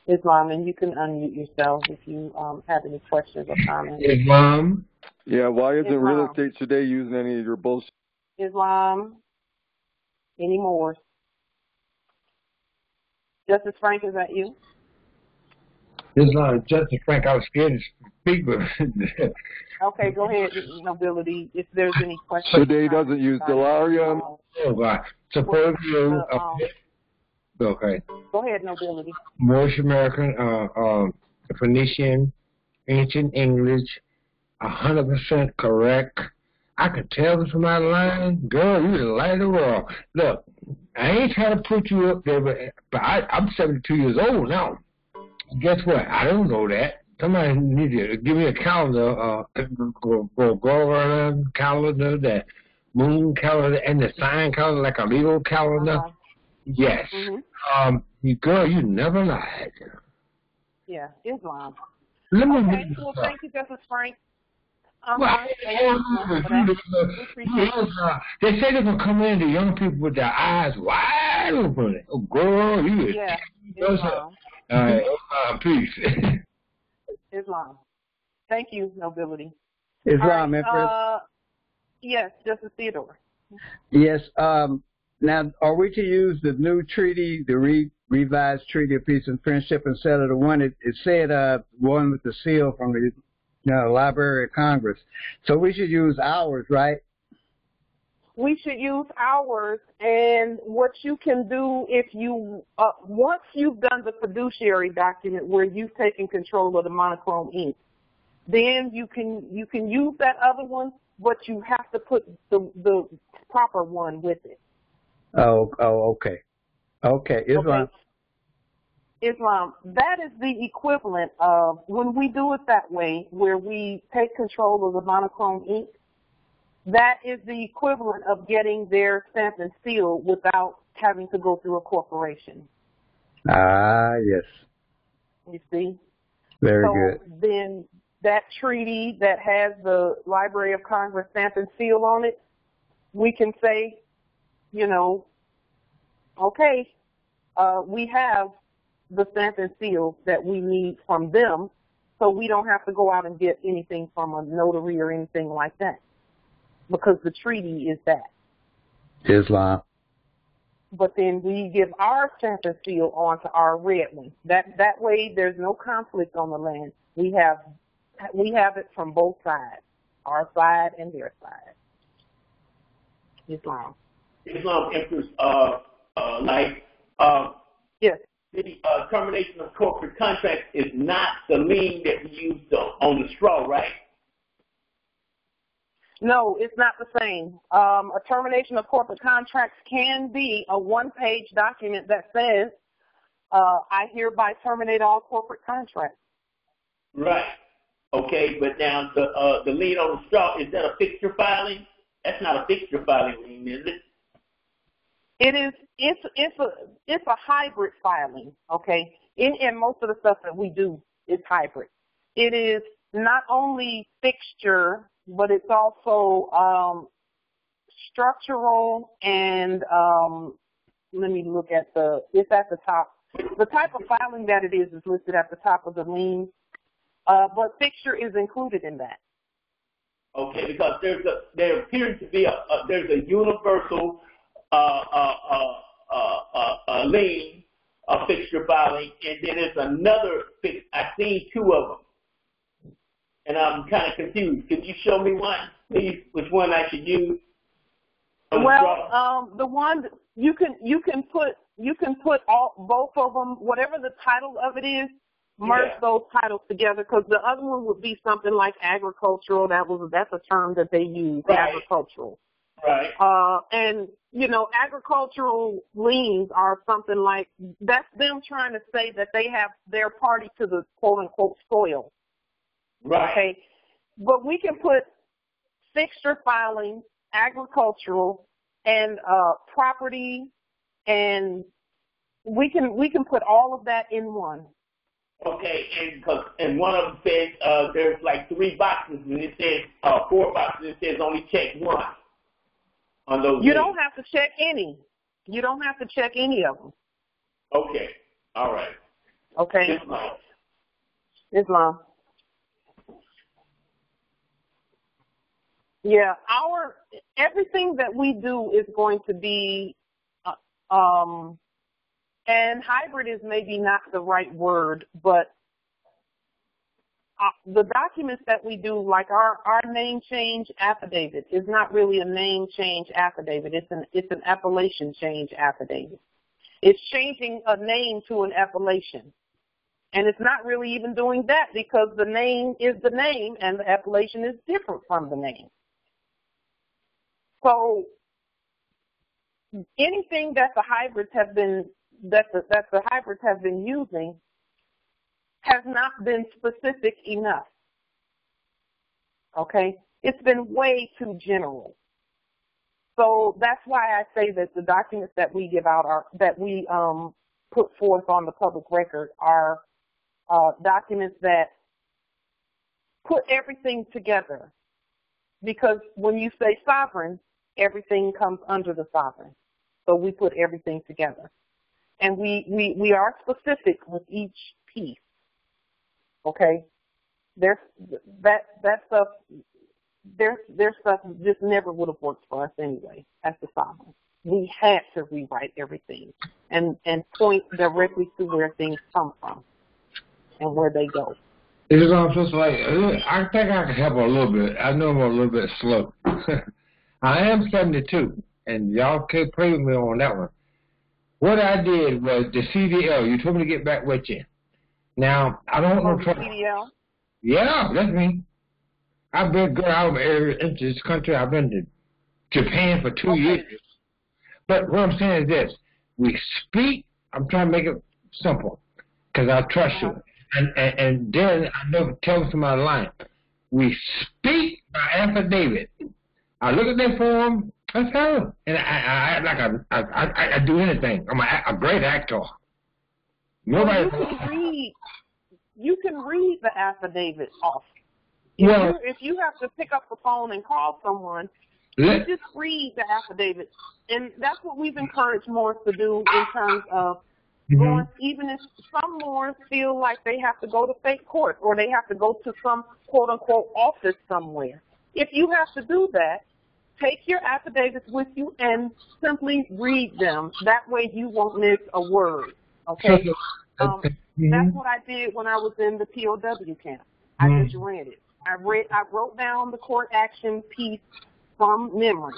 Islam, and you can unmute yourself if you have any questions or comments. Islam? Yeah, why isn't Real Estate Today using any of your bullshit? Islam? Any more? Justice Frank, is that you? Islam, Justice Frank, I was scared to speak with. Okay, go ahead, Nobility, if there's any questions. Today doesn't use Delarium. Oh, God. Suppose you... Okay. Go ahead, Nobility. Moorish American, Phoenician, Ancient English, 100% correct. I could tell this from my line. Girl, you the light of the world. Look, I ain't trying to put you up there, but I'm 72 years old now. Guess what? I don't know that. Somebody need to give me a calendar, go around the calendar, the moon calendar, and the sign calendar, like a legal calendar. Yes. Girl, you never lied. Yeah, Islam. Let me okay, well, thank you, Justice Frank. They say they're going to come in to young people with their eyes wide open. Oh, girl, you is. Yeah, Islam. All right, peace. Islam. Thank you, Nobility. Islam, right, Empress. Yes, Justice Theodore. Yes. Now, are we to use the new treaty, the revised Treaty of Peace and Friendship, instead of the one it said one with the seal from the Library of Congress? So we should use ours, right? We should use ours, and what you can do if you once you've done the fiduciary document where you've taken control of the monochrome ink, then you can use that other one, but you have to put the proper one with it. Oh, okay. Okay, Islam. Okay. Islam, that is the equivalent of when we do it that way, where we take control of the monochrome ink, that is the equivalent of getting their stamp and seal without having to go through a corporation. Ah, yes. You see? Very good. So then that treaty that has the Library of Congress stamp and seal on it, we can say, okay, we have the stamp and seal that we need from them, so we don't have to go out and get anything from a notary or anything like that, because the treaty is that. Islam. But then we give our stamp and seal onto our red one. That way there's no conflict on the land. We have it from both sides, our side and their side. Islam. Islam enters, yes. The termination of corporate contracts is not the lien that we used on the straw, right? No, it's not the same. A termination of corporate contracts can be a one-page document that says, I hereby terminate all corporate contracts. Right. Okay, but now the lien on the straw, is that a fixture filing? That's not a fixture filing lien, is it? It is. It's a hybrid filing. Okay, in most of the stuff that we do is hybrid. It is not only fixture, but it's also structural, and let me look at it's at the top. The type of filing that it is listed at the top of the lien, but fixture is included in that. Okay, because there appears to be there's a universal lien, a fixture filing, and then there's another I've seen two of them, and I'm kind of confused. Could you show me one, please? Which one I should use? Well, the one you can put both of them, whatever the title of it is, merge those titles together, because the other one would be something like agricultural. That's a term that they use, right. Agricultural. Right. And agricultural liens are something like, that's them trying to say that they have their party to the quote unquote soil. Right. Okay. But we can put fixture filing, agricultural, and property, and we can put all of that in one. Okay, and one of them says there's like 3 boxes, and it says 4 boxes. It says only check one on those. You don't have to check any. You don't have to check any of them. Okay. All right. Okay. Islam. Yeah, everything that we do is going to be, and hybrid is maybe not the right word, but the documents that we do, like our name change affidavit, is not really a name change affidavit. It's an appellation change affidavit. It's changing a name to an appellation. And it's not really even doing that, because the name is the name and the appellation is different from the name. So anything that the hybrids have been using has not been specific enough. Okay? It's been way too general. So that's why I say that the documents that we give out that we put forth on the public record are documents that put everything together. Because when you say sovereign, everything comes under the sovereign. So we put everything together. And we are specific with each piece. Okay? There's stuff just never would have worked for us anyway as the sovereign. We had to rewrite everything and point directly to where things come from and where they go. It's just like, I think I can help a little bit. I know I'm a little bit slow. I am 72, and y'all can't play with me on that one. What I did was the CDL. You told me to get back with you. Now, I don't know. CDL? Yeah, that's me. I've been good out into this country. I've been to Japan for 2 years. But what I'm saying is this. We speak. I'm trying to make it simple because I trust you. And then I never tell somebody lying. We speak by affidavit. I look at that form, I tell them. And I act like I do anything. I'm a great actor. Nobody. You can read the affidavit off. If you have to pick up the phone and call someone, you just read the affidavit. And that's what we've encouraged more to do in terms of going, even if some Moors feel like they have to go to state court or they have to go to some quote-unquote office somewhere. If you have to do that, take your affidavits with you and simply read them. That way you won't miss a word, okay? That's what I did when I was in the POW camp. I just read it. I wrote down the court action piece from memory.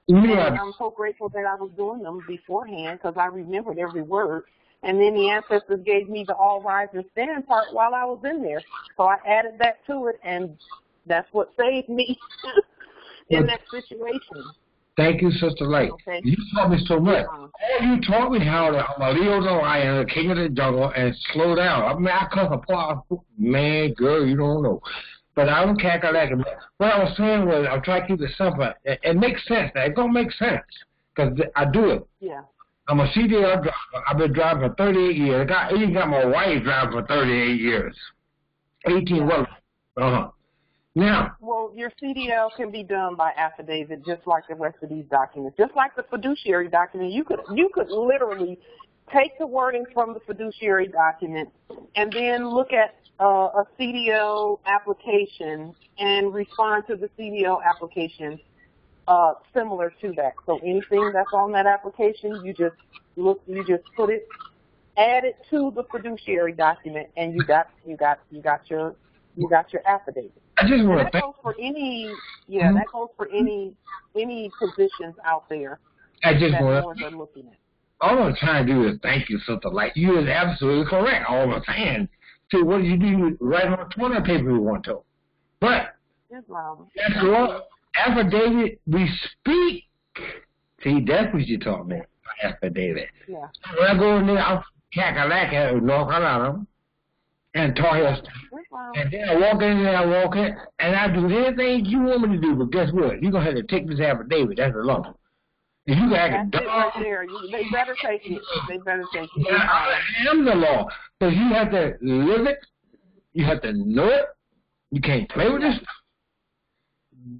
And I'm so grateful that I was doing them beforehand because I remembered every word. And then the ancestors gave me the all rise and stand part while I was in there. So I added that to it, and that's what saved me in that situation. Thank you, Sister Light. Okay. You taught me so much. You taught me how to, I'm a Leo the lion, the king of the jungle, and slow down. I mean, I come apart. Man, girl, you don't know. But I don't calculate it. What I was saying was I'm trying to keep it simple. It makes sense. Now. It's going to make sense because I do it. Yeah. I'm a CDL driver. I've been driving for 38 years. I even got my wife driving for 38 years. 18 well. Now. Well, your CDL can be done by affidavit just like the rest of these documents. Just like the fiduciary document, you could literally take the wording from the fiduciary document and then look at a CDL application and respond to the CDL application similar to that. So anything that's on that application, you just put it, add it to the fiduciary document, and you got your affidavit. I just want to that goes for any that goes for any positions out there I just that want boards are looking at. All I'm trying to do is thank you, Sister Light. You is absolutely correct. All I'm saying. See, what do you do? Write on a toilet paper you want to. But that's what affidavit we speak. See, that's what you taught me. Affidavit. Yeah. When I go in there, I'll Kakalaka, North Carolina, and Tar Heel State. And then I walk in there, and I do anything you want me to do. But guess what? You're gonna have to take this affidavit. That's the law. And you got That's it right there. They better take it. They better take it. I am the law. So you have to live it. You have to know it. You can't play with this.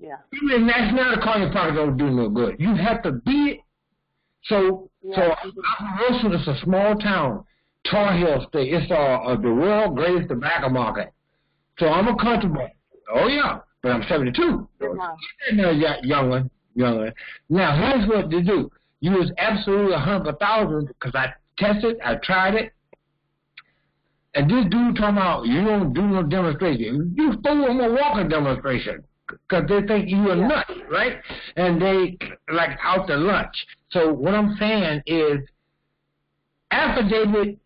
Yeah. Even nationality card your pocket don't do no good. You have to be it. So Operation is a small town, Tar Heel State. It's the world's greatest tobacco market. So I'm a country boy. Oh yeah, but I'm 72. Young one. Now here's what to do. You was absolutely 100,000 because I tested, I tried it. And this dude talking about you don't do no demonstration. You fool, I'm gonna walk a demonstration because they think you a nut, right? And they like out to lunch. So what I'm saying is, affidavit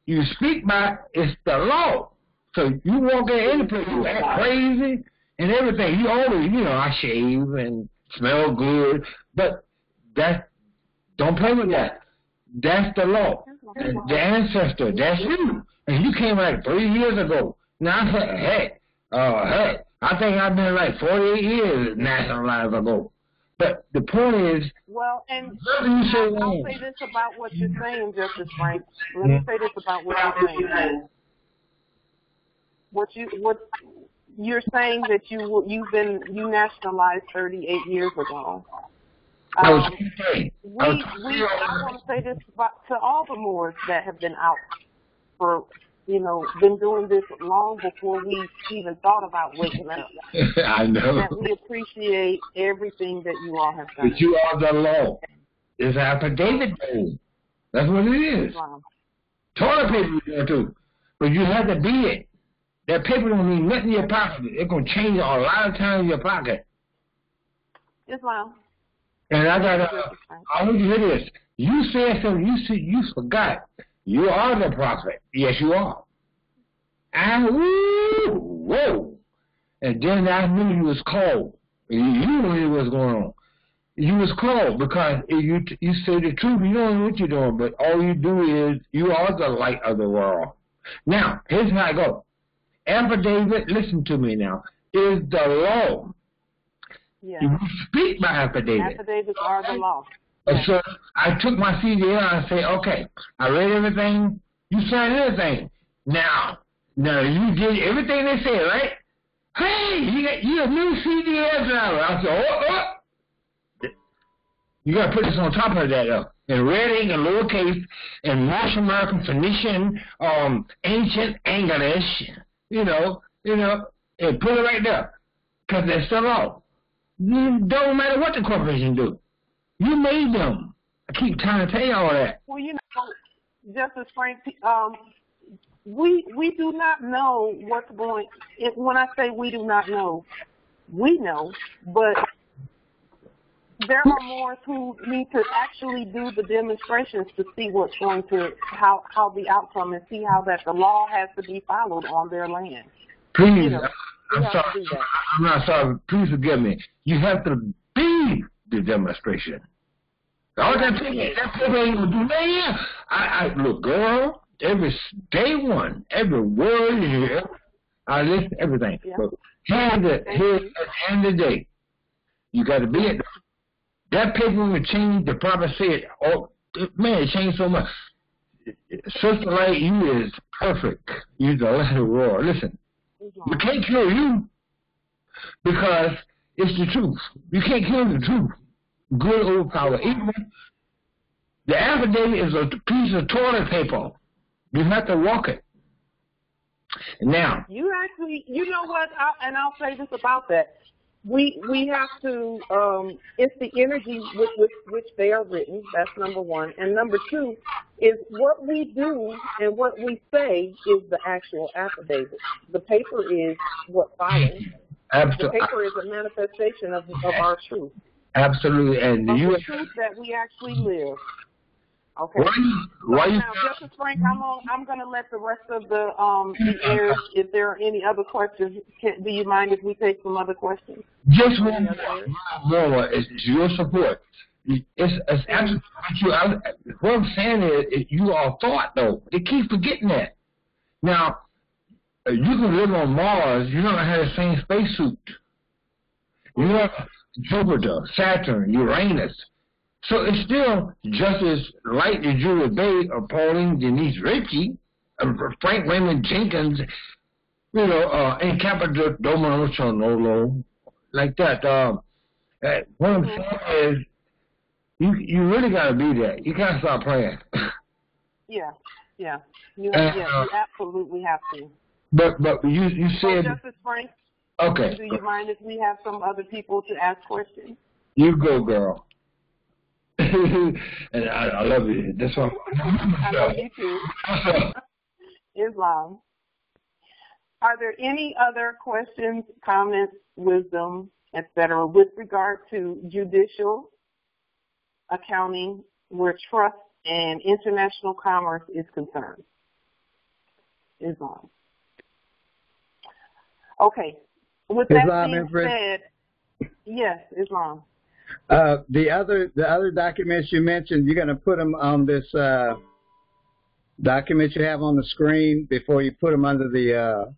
you speak by is the law. So you walk in any place, you act crazy and everything. You always, I shave and smell good, but don't play with that. That's the law. And the ancestor, that's you. And you came like 3 years ago. Now I said, hey, I think I've been like 48 years nationalized ago. But the point is, well, and I'll say this about what you're saying, Justice Frank. Let me say this about what you're saying. What you're saying that you nationalized 38 years ago. I want to say this to all the Moors that have been out for, been doing this long before we even thought about waking up. I know. That we appreciate everything that you all have done. But you are the law. It's affidavit. That's what it is. Wow. Toilet paper you there too. But you have to be it. That paper don't mean nothing in your pocket. It's going to change a lot of time in your pocket. Islam. And I want you to hear this. You said something. You forgot. You are the prophet. Yes, you are. And whoa. And then I knew you was called. You knew what was going on. You was called because you say the truth. You don't know what you're doing, but all you do is you are the light of the world. Now, here's how I go. Affidavit, listen to me now, is the law. Yeah. You speak by affidavit. Affidavits are the law. So I took my CDL and I say, okay, I read everything. You signed everything. Now you did everything they said, right? Hey, you a new CDL driver. I said, You got to put this on top of that, though. In red ink and lowercase, in North American Phoenician, ancient English, you know, and put it right there. Because they're still off. It don't matter what the corporation do. You made them. I keep trying to tell you all that. Well, Justice Frank, we do not know what's going. When I say we do not know, we know, but there are more who need to actually do the demonstrations to see what's going to how the outcome and see how that the law has to be followed on their land. Please, I'm sorry. I'm not sorry. Please forgive me. You have to be the demonstration. All that people ain't gonna do that. I look, girl. Every day one, every word you hear, I listen to everything. Yeah. But here's at the end of the day, you got to be it. That paper will change the proper said. Oh man, it changed so much. Sister like you is perfect. You're the letter roar. Listen, we can't kill you because it's the truth. You can't kill the truth. Good old power. Even the affidavit is a piece of toilet paper. You have to walk it. Now, you actually, you know what? I'll say this about that. We have to. It's the energy with which they are written. That's number one. And number two is what we do and what we say is the actual affidavit. The paper is what follows. The paper is a manifestation of our truth. Absolutely, and the truth that we actually live. Okay. Now, Justice Frank, I'm going to let the rest of the heirs, if there are any other questions, do you mind if we take some other questions? Just one more. It's your support. It's absolutely what I'm saying is you are thought, though. They keep forgetting that. Now, you can live on Mars. You're not going to have the same spacesuit. You have Jupiter, Saturn, Uranus. So it's still just as light as you would be, Pauline Denise Ritchie, Frank Raymond Jenkins, in Capita Domination, like that. What I'm saying is, you really got to be there. You got to stop playing. Yeah. You absolutely have to. But you said. Justice Frank. Okay. Do you mind if we have some other people to ask questions? You go, girl. And I love you. That's why I love you too. Islam. Are there any other questions, comments, wisdom, etc., with regard to judicial accounting where trust and international commerce is concerned? Islam. Okay. With that being said, yes, Islam. The other documents you mentioned, you're going to put them on this document you have on the screen before you put them under the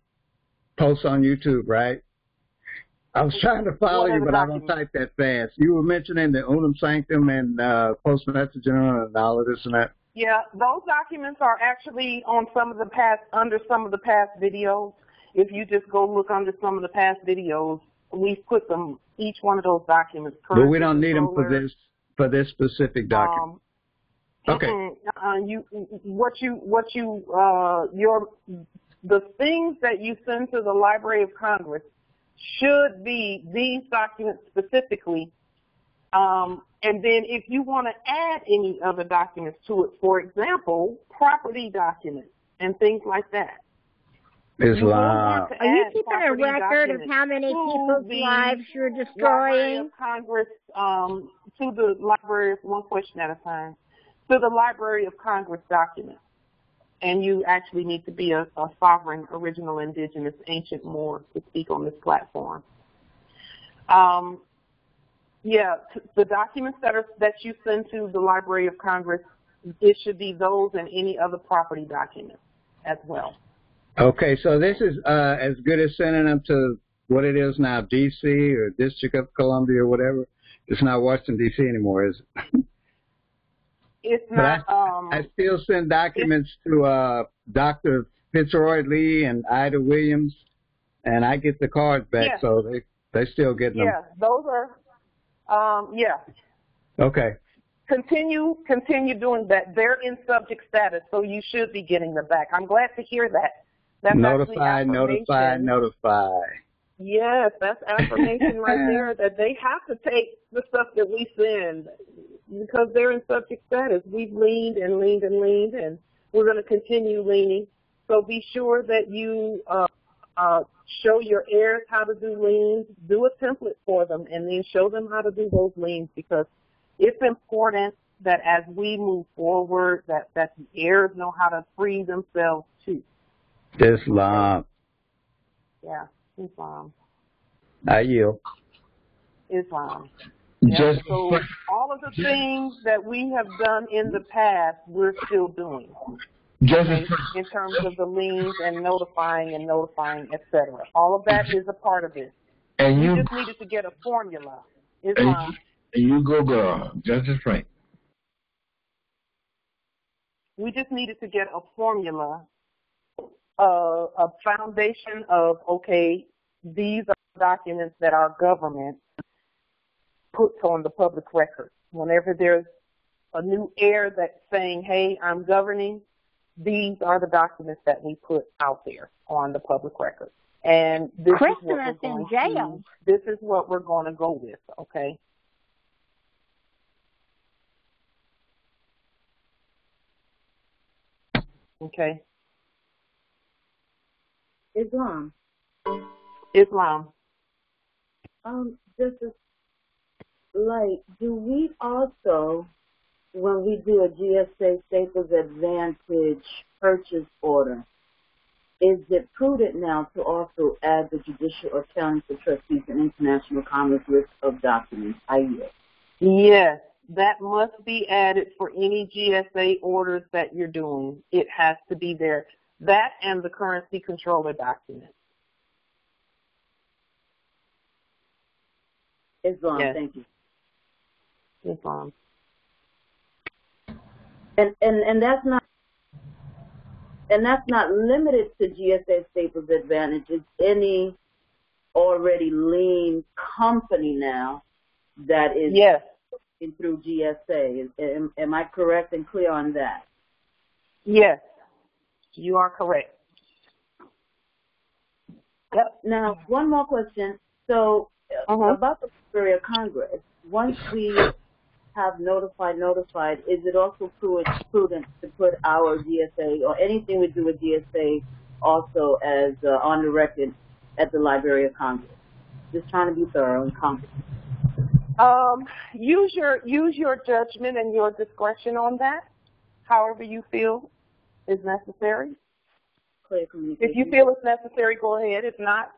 post on YouTube, right? I was trying to follow you, but I don't type that fast. You were mentioning the unum sanctum and post messaging and all of this and that. Yeah, those documents are actually on under some of the past videos. If you just go look under some of the past videos, we've put them, each one of those documents. But we don't need them for this specific document. Okay. The things that you send to the Library of Congress should be these documents specifically. And then if you want to add any other documents to it, for example, property documents and things like that. Islam. Are you keeping a record of how many people's lives you're destroying? Congress, to the Library, one question at a time, to the Library of Congress documents. And you actually need to be a sovereign, original, indigenous, ancient Moor to speak on this platform. The documents that you send to the Library of Congress, it should be those and any other property documents as well. Okay, so this is as good as sending them to what it is now, D.C. or District of Columbia or whatever. It's not Washington, D.C. anymore, is it? It's not. I still send documents to Dr. Fitzroy Lee and Ida Williams, and I get the cards back, so they still get them. Yeah, those are, Okay. Continue doing that. They're in subject status, so you should be getting them back. I'm glad to hear that. That's notify. Yes, that's affirmation right there, that they have to take the stuff that we send because they're in subject status. We've leaned, and we're going to continue leaning. So be sure that you show your heirs how to do liens, do a template for them, and then show them how to do those liens, because it's important that as we move forward, that the heirs know how to free themselves too. Islam. Yeah, Islam. I yield. Islam. Yeah. So all of the things that we have done in the past, we're still doing. Okay? In terms of the liens and notifying, etc. All of that is a part of it. And you just needed to get a formula. Islam. And you go, girl. Justice Frank. We just needed to get a formula, a foundation of, okay, these are documents that our government puts on the public record. Whenever there's a new heir that's saying, hey, I'm governing, these are the documents that we put out there on the public record. And this is what we're going to go with, okay? Okay. Islam. Justice Light, do we also, when we do a GSA Staples Advantage purchase order, is it prudent now to also add the judicial accounting for trustees and international commerce list of documents? I yield. Yes, that must be added for any GSA orders that you're doing. It has to be there. That and the currency controller document. Islam, yes. Thank you. Islam. And that's not limited to GSA Staples Advantage. It's any already lien company now that is through GSA. Am I correct and clear on that? Yes, you are correct. Yep. Now, one more question. So, about the Library of Congress, once we have notified, is it also prudent to put our GSA or anything we do with GSA also as on the record at the Library of Congress? Just trying to be thorough and competent. Use your judgment and your discretion on that, however you feel is necessary. Clear communication. If you feel it's necessary, go ahead. If not,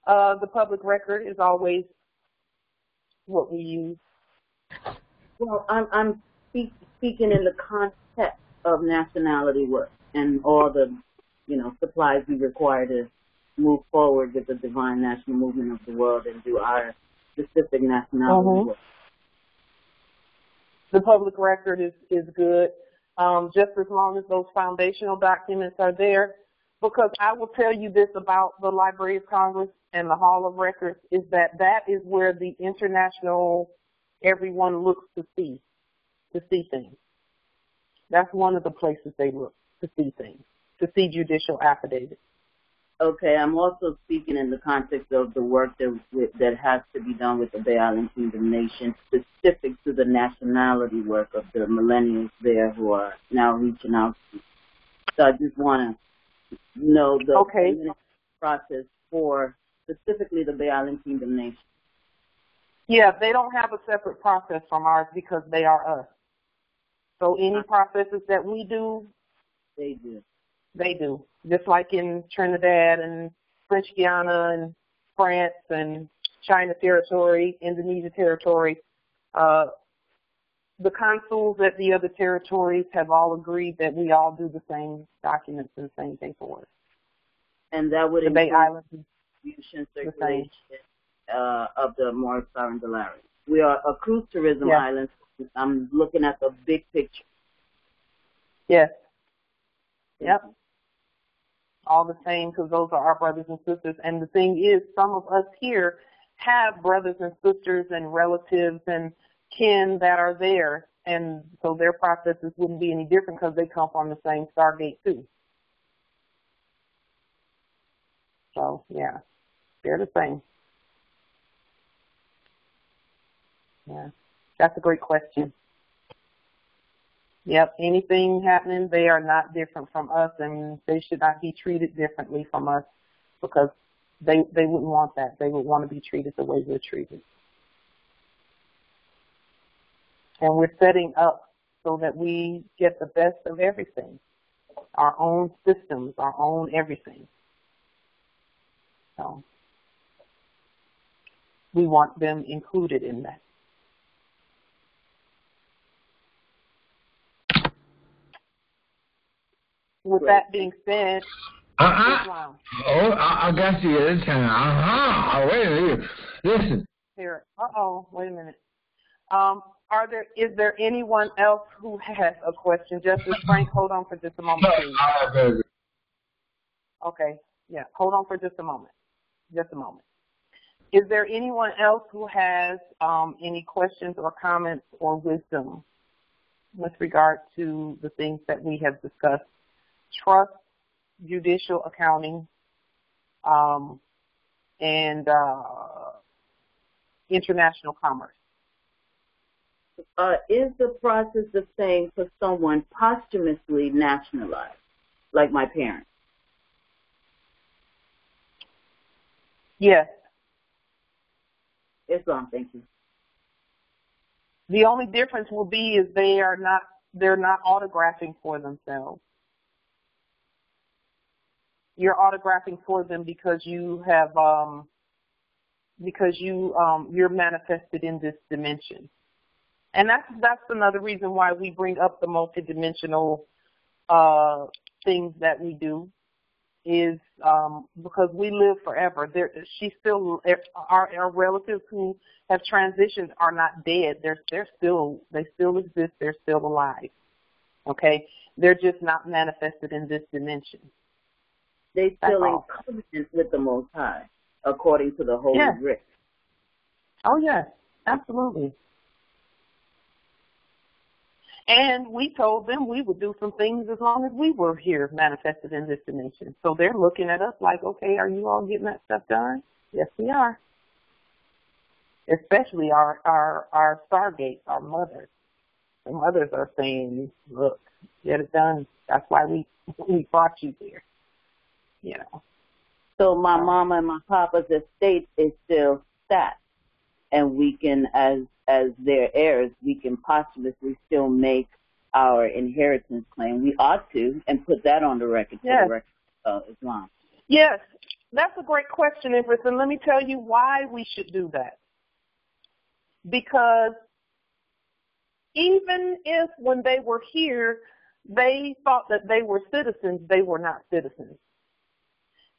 the public record is always what we use. Well, I'm speaking in the context of nationality work and all the, supplies we require to move forward with the divine national movement of the world and do our specific nationality work. The public record is good, just as long as those foundational documents are there. Because I will tell you this about the Library of Congress and the Hall of Records, is that is where the international everyone looks to see things. That's one of the places they look to see things, to see judicial affidavits. Okay, I'm also speaking in the context of the work that has to be done with the diall and kingdom nation, specific to the nationality work of the millennials there who are now reaching out. So I just want to know the process for specifically the diall and kingdom nation. Yeah, they don't have a separate process from ours because they are us. So any processes that we do, they do. They do. Just like in Trinidad and French Guiana and France and China territory, Indonesia territory, the consuls at the other territories have all agreed that we all do the same documents and the same thing for us. And that would include the Bay Islands circulation of the moorishe and Delaware. We are a cruise tourism island. I'm looking at the big picture. Yes. Yep. All the same, because those are our brothers and sisters. And the thing is, some of us here have brothers and sisters and relatives and kin that are there, and so their processes wouldn't be any different because they come from the same Stargate too. So yeah, they're the same. Yeah, that's a great question. Yep, anything happening, they are not different from us, and they should not be treated differently from us because they wouldn't want that. They would want to be treated the way we're treated. And we're setting up so that we get the best of everything, our own systems, our own everything. So we want them included in that. With that being said, Oh, I got you this time. Wait a minute. Listen. Here. Wait a minute. Is there anyone else who has a question? Justice Frank, hold on for just a moment, please. Okay. Yeah, hold on for just a moment. Just a moment. Is there anyone else who has any questions or comments or wisdom with regard to the things that we have discussed? Trust, judicial accounting, and international commerce. Is the process the same for someone posthumously nationalized, like my parents? Yes. Islam, thank you. The only difference will be is they're not autographing for themselves. You're autographing for them because you have you're manifested in this dimension, and that's another reason why we bring up the multidimensional things that we do is because we live forever. Our relatives who have transitioned are not dead. They still exist. They're still alive. Okay, they're just not manifested in this dimension. They still in covenant with the Most High, according to the Holy Writ. Oh, yes, absolutely. And we told them we would do some things as long as we were here manifested in this dimension. So they're looking at us like, okay, are you all getting that stuff done? Yes, we are. Especially our Stargates, our mothers. The mothers are saying, look, get it done. That's why we brought you here. You know. So my mama and my papa's estate is still stat, and we can, as their heirs, we can posthumously still make our inheritance claim. We ought to, and put that on the record for the record of Islam. Yes, that's a great question, Empress, and let me tell you why we should do that. Because even if when they were here, they thought that they were citizens, they were not citizens.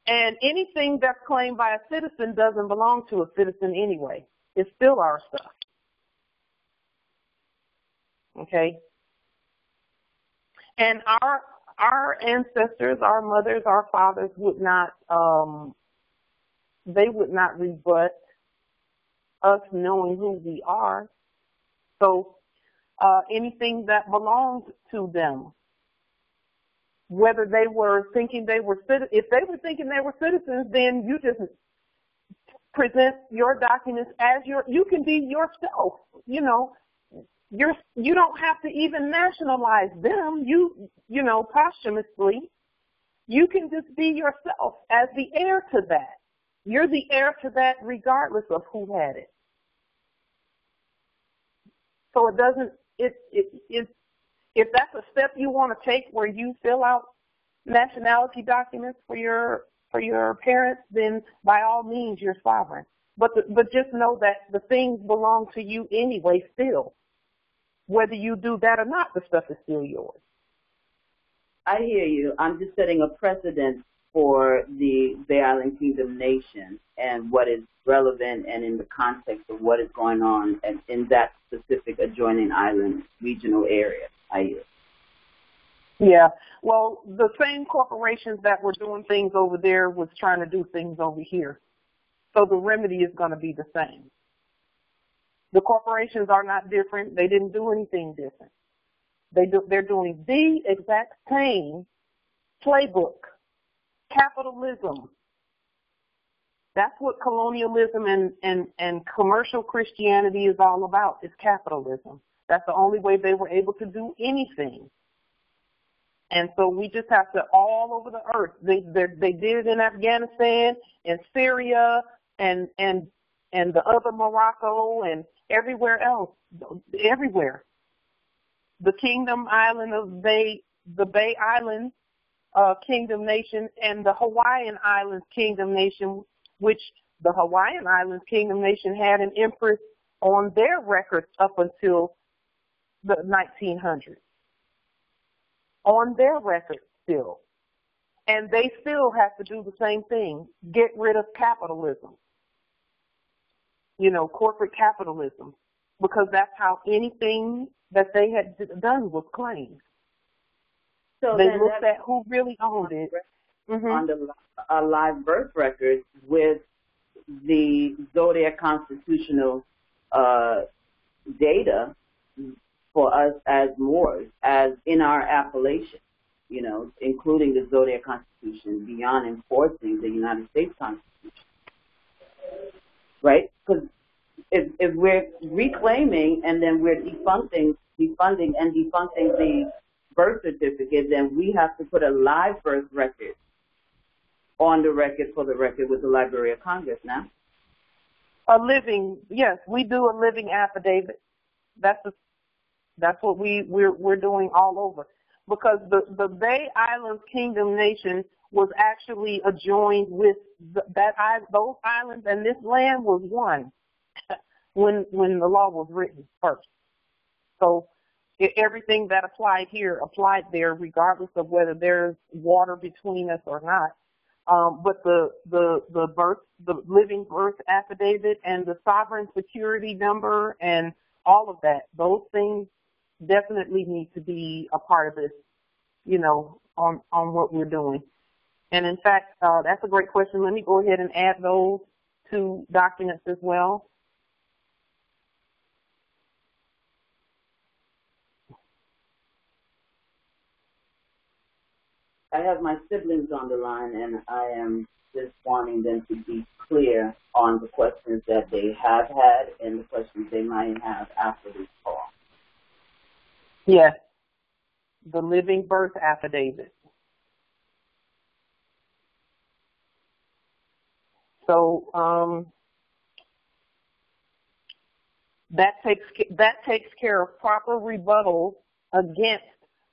And anything that's claimed by a citizen doesn't belong to a citizen anyway. It's still our stuff. Okay? And our ancestors, our mothers, our fathers would not rebut us knowing who we are. So anything that belonged to them, whether they were thinking they were if they were thinking they were citizens, then you just present your documents as you can be yourself. You know, you don't have to even nationalize them. You know, posthumously, you can just be yourself as the heir to that. You're the heir to that regardless of who had it. So it doesn't. If that's a step you want to take where you fill out nationality documents for your parents, then by all means you're sovereign. But just know that the things belong to you anyway still. Whether you do that or not, the stuff is still yours. I hear you. I'm just setting a precedent for the Bay Island Kingdom nation and what is relevant and in the context of what is going on in that specific adjoining island regional area. I hear. Yeah. Well, the same corporations that were doing things over there was trying to do things over here. So the remedy is going to be the same. The corporations are not different. They didn't do anything different. They're doing the exact same playbook. Capitalism. That's what colonialism and commercial Christianity is all about, is capitalism. That's the only way they were able to do anything. And so we just have to, all over the earth, they did it in Afghanistan and Syria and the other Morocco and everywhere else, everywhere. The Kingdom Island of the Bay Island Kingdom Nation and the Hawaiian Islands Kingdom Nation, which the Hawaiian Islands Kingdom Nation had an empress on their records up until the 1900s. On their records still. And they still have to do the same thing, get rid of capitalism. You know, corporate capitalism. Because that's how anything that they had done was claimed. So they looked at who really owned it. On the live birth records with the Zodiac constitutional data for us as Moors, as in our appellation, you know, including the Zodiac Constitution, beyond enforcing the United States Constitution, right? Because if we're reclaiming and then we're defunding the birth certificate, then we have to put a live birth record on the record for the record with the Library of Congress now. A living, yes, we do a living affidavit. That's what we're doing all over, because the Bay Islands Kingdom Nation was actually adjoined with those islands, and this land was one when the law was written first. So everything that applied here applied there, regardless of whether there's water between us or not. But the living birth affidavit and the sovereign security number and all of that, those things definitely need to be a part of this, you know, on what we're doing. And in fact, that's a great question. Let me go ahead and add those two documents as well. I have my siblings on the line, and I am just wanting them to be clear on the questions that they have had and the questions they might have after this call. Yes, the living birth affidavit. So that takes care of proper rebuttals against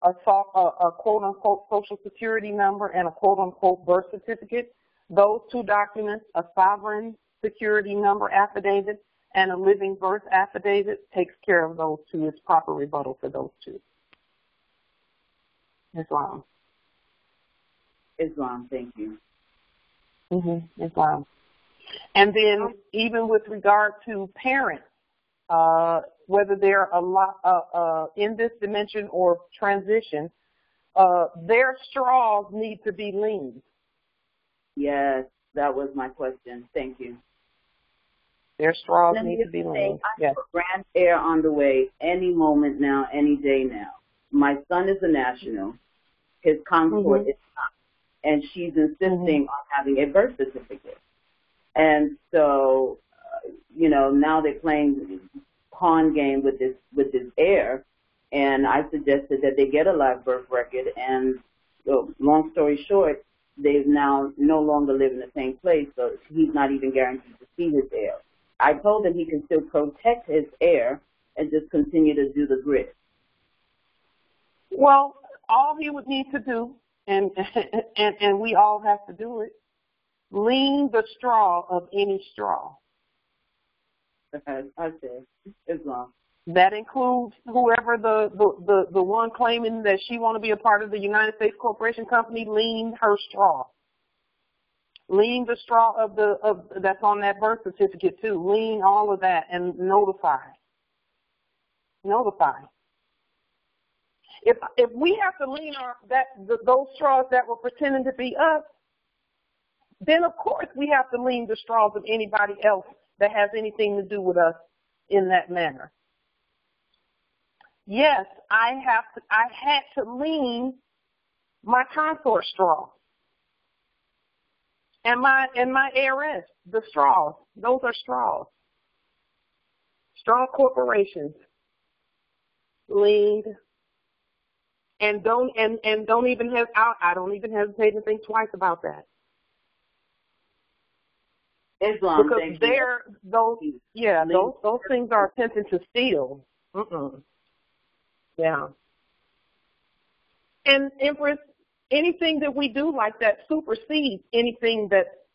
a quote-unquote social security number and a quote-unquote birth certificate. Those two documents, a sovereign security number affidavit and a living birth affidavit, takes care of those two. It's proper rebuttal for those two. Islam. Islam, thank you. Islam. And then even with regard to parents, whether they're in this dimension or transition, their straws need to be leaned. Yes, that was my question. Thank you. Their straws need to be leaned. Yes. Grand heir on the way any moment now, any day now. My son is a national. His consort is not. And she's insisting on having a birth certificate. And so, you know, now they're playing pawn game with this heir. And I suggested that they get a live birth record. And long story short, they now no longer live in the same place, so he's not even guaranteed to see his heir. I told him he can still protect his heir and just continue to do the grid. Well, all he would need to do, and we all have to do it, lean the straw of any straw. I said, Islam. That includes whoever the one claiming that she want to be a part of the United States Corporation Company, lean her straw. Lean the straw of that's on that birth certificate too. Lean all of that and notify. Notify. If we have to lean those straws that were pretending to be us, then of course we have to lean the straws of anybody else that has anything to do with us in that manner. Yes, I had to lean my consort straw and my ARS, the straws. Those are straws. Straw corporations leaned and don't even have I don't even hesitate to think twice about that. Islam, because those things are attempting to steal. Yeah. And Empress, anything that we do like that supersedes anything that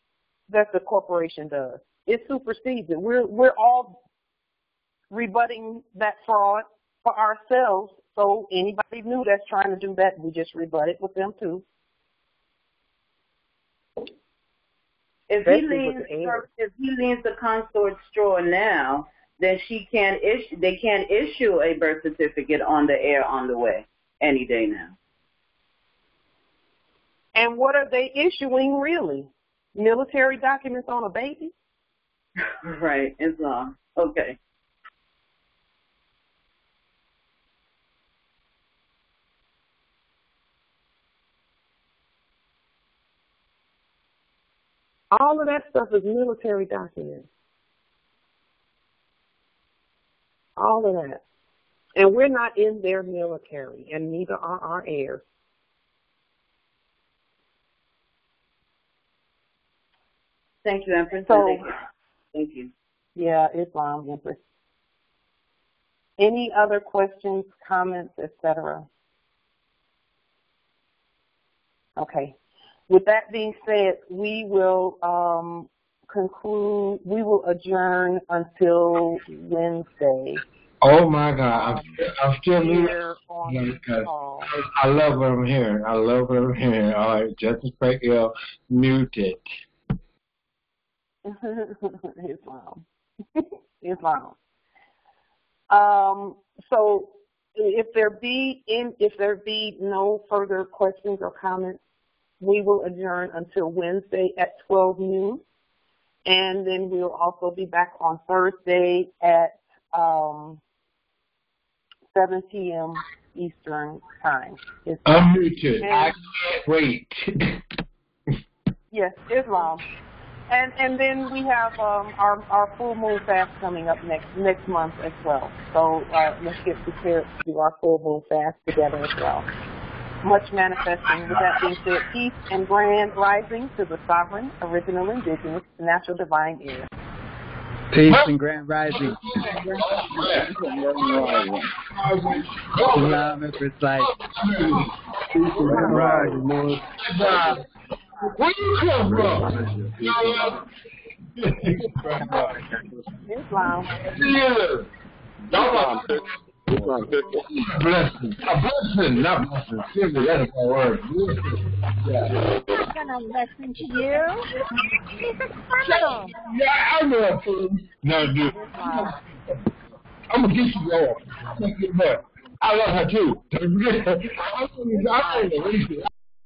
the corporation does. It supersedes it. We're all rebutting that fraud for ourselves. So anybody new that's trying to do that, we just rebut it with them too. If he leans the consort straw now, then they can't issue a birth certificate on the air on the way any day now. And what are they issuing really? Military documents on a baby? Right, Islam. Okay. All of that stuff is military documents. All of that. And we're not in their military, and neither are our heirs. Thank you, Empress. Thank you. Yeah, Islam, Empress. Any other questions, comments, etc.? Okay. With that being said, we will conclude. We will adjourn until Wednesday. Oh my God! I'm still here because I love what I'm hearing. I love what I'm hearing. All right, Justice Packette muted. Islam. Islam. So if there be no further questions or comments, we will adjourn until Wednesday at 12 noon, and then we'll also be back on Thursday at 7 p.m. Eastern Time. I'm muted. I can't wait. Yes, Islam. And then we have our full moon fast coming up next month as well. So let's get prepared to do our full moon fast together as well. Much manifesting. With that being said, peace and grand rising to the sovereign, original, indigenous, natural, divine heir. Peace and grand rising. Islam, Empress Light. Peace and grand rising. Where you come from? Islam. Yeah. Blessing. A blessing, not blessing. Simply, that's my word. I'm gonna listen to you. He's a criminal. Yeah, I know. No, dude. I'm gonna get you all. I love her too. I don't know.